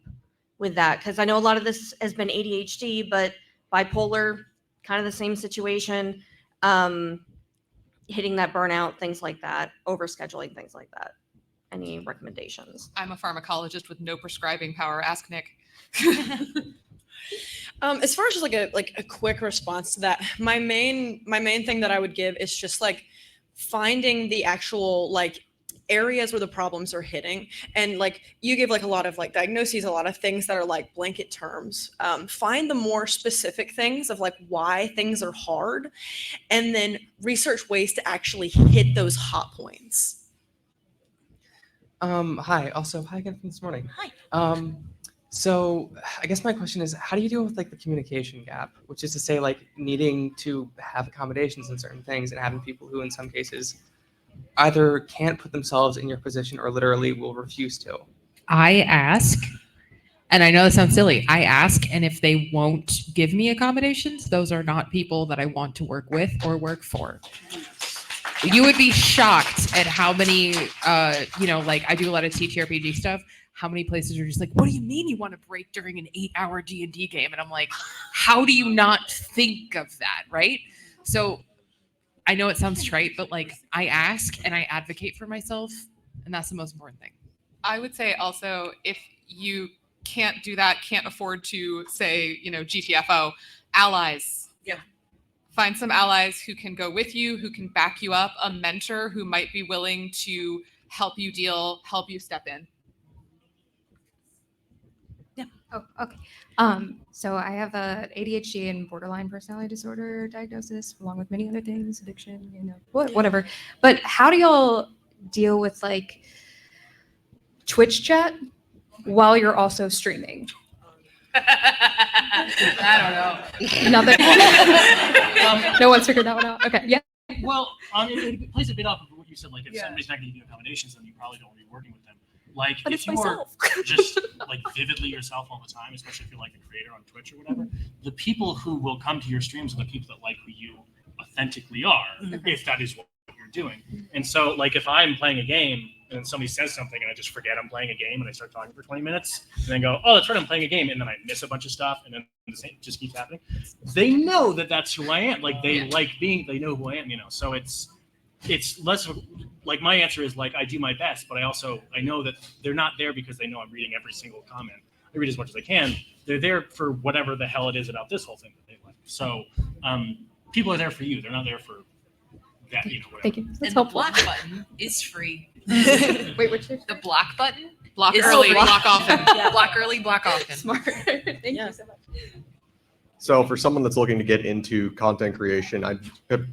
with that? Because I know a lot of this has been ADHD, but bipolar, kind of the same situation. Hitting that burnout, things like that, overscheduling, things like that. Any recommendations? I'm a pharmacologist with no prescribing power. Ask Nick. As far as just like a quick response to that, my main thing that I would give is just like finding the actual like areas where the problems are hitting. And like you gave like a lot of like diagnoses, a lot of things that are like blanket terms. Find the more specific things of like why things are hard, and then research ways to actually hit those hot points. Hi. Also, hi again from this morning. Hi. So I guess my question is, how do you deal with like the communication gap, which is to say like needing to have accommodations in certain things and having people who in some cases either can't put themselves in your position or literally will refuse to? I ask, and I know it sounds silly, I ask, and if they won't give me accommodations, those are not people that I want to work with or work for. You would be shocked at how many, like I do a lot of TTRPG stuff, how many places are just like, what do you mean you want to break during an 8-hour D&D game? And I'm like, how do you not think of that, right? So I know it sounds trite, but like I ask and I advocate for myself, and that's the most important thing. I would say also, if you can't do that, can't afford to say, GTFO, Allies. Yeah. Find some allies who can go with you, who can back you up, a mentor who might be willing to help you deal, help you step in. Oh, okay. So I have a ADHD and borderline personality disorder diagnosis, along with many other things, addiction, whatever. But how do y'all deal with like Twitch chat while you're also streaming? I don't know. Not that no one's figured that one out. Okay, yeah. Well, it plays a bit off of what you said. Like, if somebody's not going to give you accommodations, then you probably don't want to be working with them. Like, But if it's you myself. are just like vividly yourself all the time, especially if you're like a creator on Twitch or whatever, the people who will come to your streams are the people that like who you authentically are, if that is what you're doing. And so, like, if I'm playing a game and then somebody says something and I just forget I'm playing a game and I start talking for 20 minutes and then go, oh, that's right, I'm playing a game, and then I miss a bunch of stuff and then the same just keeps happening. They know that that's who I am. Like, they they know who I am, So it's less of, like, my answer is like I do my best, but I know that they're not there because they know I'm reading every single comment. I read as much as I can. They're there for whatever the hell it is about this whole thing that they like. So people are there for you. They're not there for that, whatever. Thank you. That's And the helpful. block button is free. Wait, which is The block button? Block is early, free. block often. Block early, block often. smart? Thank you so much. So for someone that's looking to get into content creation, I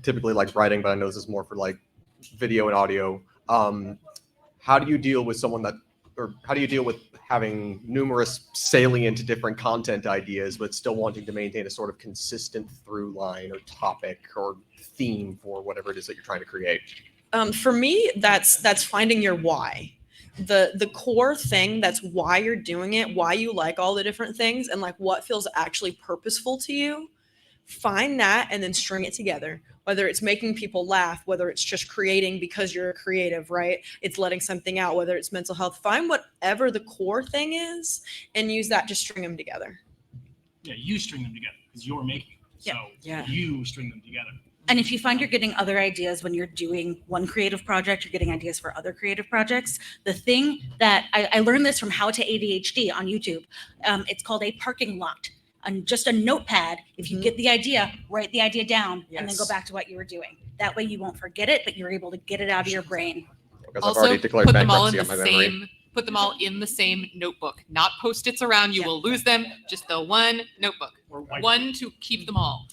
typically like writing, but I know this is more for like video and audio. How do you deal with how do you deal with having numerous salient different content ideas, but still wanting to maintain a sort of consistent through line or topic or theme for whatever it is that you're trying to create? For me, that's finding your why. The core thing, that's why you're doing it, why you like all the different things, and like what feels actually purposeful to you. Find that and then string it together. Whether it's making people laugh, whether it's just creating because you're a creative, right? It's letting something out, whether it's mental health. Find whatever the core thing is and use that to string them together. Yeah, you string them together because you're making it. So you string them together. And if you find you're getting other ideas when you're doing one creative project, you're getting ideas for other creative projects. The thing that I learned this from How to ADHD on YouTube. It's called a parking lot. And just a notepad, if you get the idea, write the idea down and then go back to what you were doing. That way you won't forget it, but you're able to get it out of your brain. Because Also, I've already declared put them all in bankruptcy the on my memory. same. Put them all in the same notebook, not Post-its around. You will lose them. Just the one notebook, one to keep them all.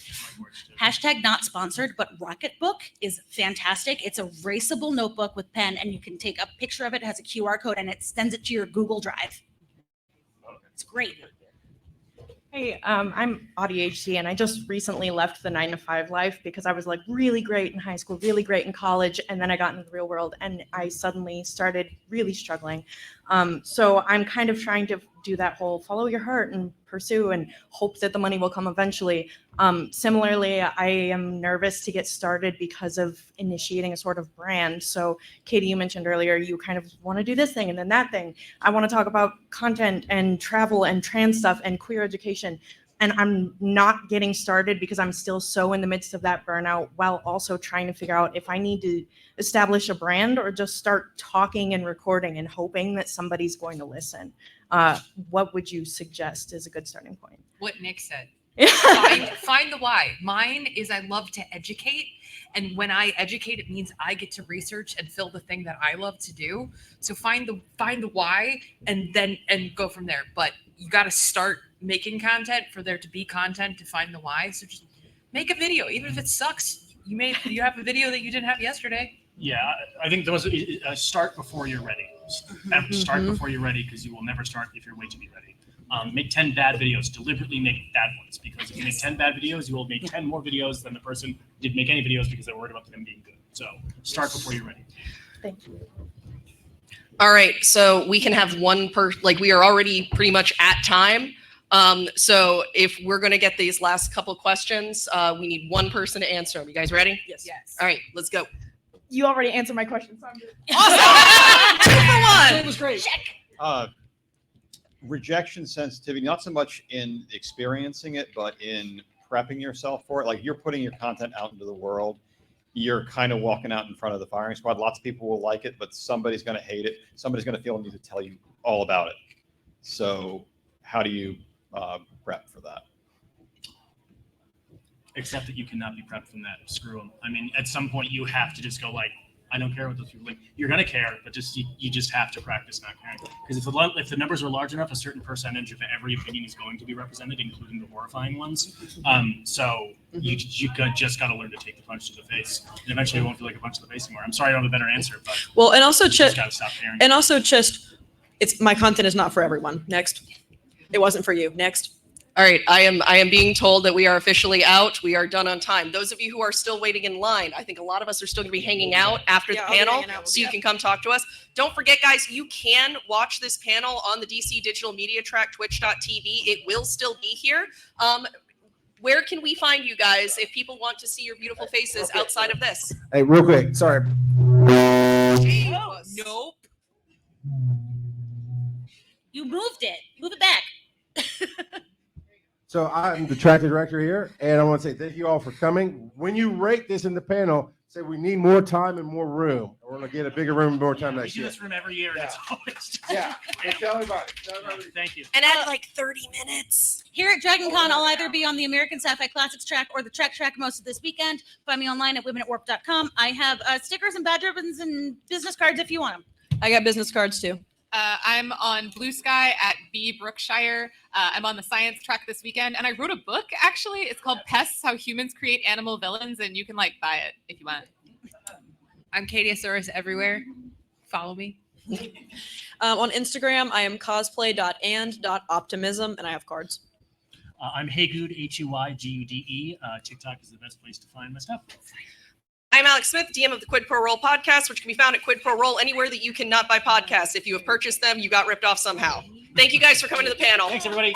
Hashtag not sponsored, but Rocketbook is fantastic. It's a erasable notebook with pen, and you can take a picture of it. It has a QR code, and it sends it to your Google Drive. It's great. Hey, I'm ADHD, and I just recently left the 9-to-5 life because I was like really great in high school, really great in college, and then I got into the real world, and I suddenly started really struggling. So I'm kind of trying to do that whole follow your heart and pursue and hope that the money will come eventually. Similarly, I am nervous to get started because of initiating a sort of brand. So Katie, you mentioned earlier, you kind of want to do this thing and then that thing. I want to talk about content and travel and trans stuff and queer education. And I'm not getting started because I'm still so in the midst of that burnout, while also trying to figure out if I need to establish a brand or just start talking and recording and hoping that somebody's going to listen. What would you suggest is a good starting point? What Nick said. Find the why. Mine is I love to educate, and when I educate, it means I get to research and fill the thing that I love to do. So find the why, and go from there. But you got to start making content for there to be content to find the why. So just make a video, even if it sucks. You have a video that you didn't have yesterday. Yeah, I think those start before you're ready. Start before you're ready, because you will never start if you're way to be ready. Make 10 bad videos. Deliberately make bad ones, because if you make 10 bad videos, you will make 10 more videos than the person who didn't make any videos because they're worried about them being good. So start before you're ready. Thank you. All right, so we can have one we are already pretty much at time. So if we're going to get these last couple questions, we need one person to answer them. You guys ready? Yes. All right, let's go. You already answered my question, so I'm good. Awesome! 2 for 1. It was great. Check. Rejection sensitivity, not so much in experiencing it, but in prepping yourself for it. Like, you're putting your content out into the world. You're kind of walking out in front of the firing squad. Lots of people will like it, but somebody's going to hate it. Somebody's going to feel a need to tell you all about it. So how do you prep for that? except that you cannot be prepped from that. Screw them. I mean, at some point you have to just go like, I don't care what those people like. You're gonna care, but just you just have to practice not caring. Because if the numbers are large enough, a certain percentage of every opinion is going to be represented, including the horrifying ones. So you just got to learn to take the punch to the face, and eventually it won't feel like a punch to the face anymore. I'm sorry I don't have a better answer, but Well, and also you just got to stop caring. and also just it's my content is not for everyone. Next. It wasn't for you. Next. All right, I am being told that we are officially out. We are done on time. Those of you who are still waiting in line, I think a lot of us are still going to be hanging out after the I'll be panel, hanging out with so you you. can come talk to us. Don't forget, guys, you can watch this panel on the DC Digital Media Track, twitch.tv. It will still be here. Where can we find you guys if people want to see your beautiful faces outside of this? Hey, real quick, sorry. Nope. You moved it. Move it back. So I'm the track director here, and I want to say thank you all for coming. When you rate this in the panel, say we need more time and more room. We're going to get a bigger room and more time We next do year. this room every year, and it's always Yeah. Tell everybody. Thank you. And at like 30 minutes. Here at DragonCon, I'll either be on the American Sci-Fi Classics track or the Trek track most of this weekend. Find me online at womenatwarp.com. I have stickers and badge ribbons and business cards if you want them. I got business cards too. I'm on Blue Sky at BeeBrookshire. I'm on the science track this weekend, and I wrote a book, actually. It's called Pests, How Humans Create Animal Villains, and you can, buy it if you want. I'm Katiosaurus everywhere. Follow me. On Instagram, I am cosplay.and.optimism, and I have cards. I'm Heygood, HUYGUDE. TikTok is the best place to find my stuff. I'm Alex Smith, DM of the Quid Pro Roll podcast, which can be found at Quid Pro Roll anywhere that you cannot buy podcasts. If you have purchased them, you got ripped off somehow. Thank you guys for coming to the panel. Thanks, everybody.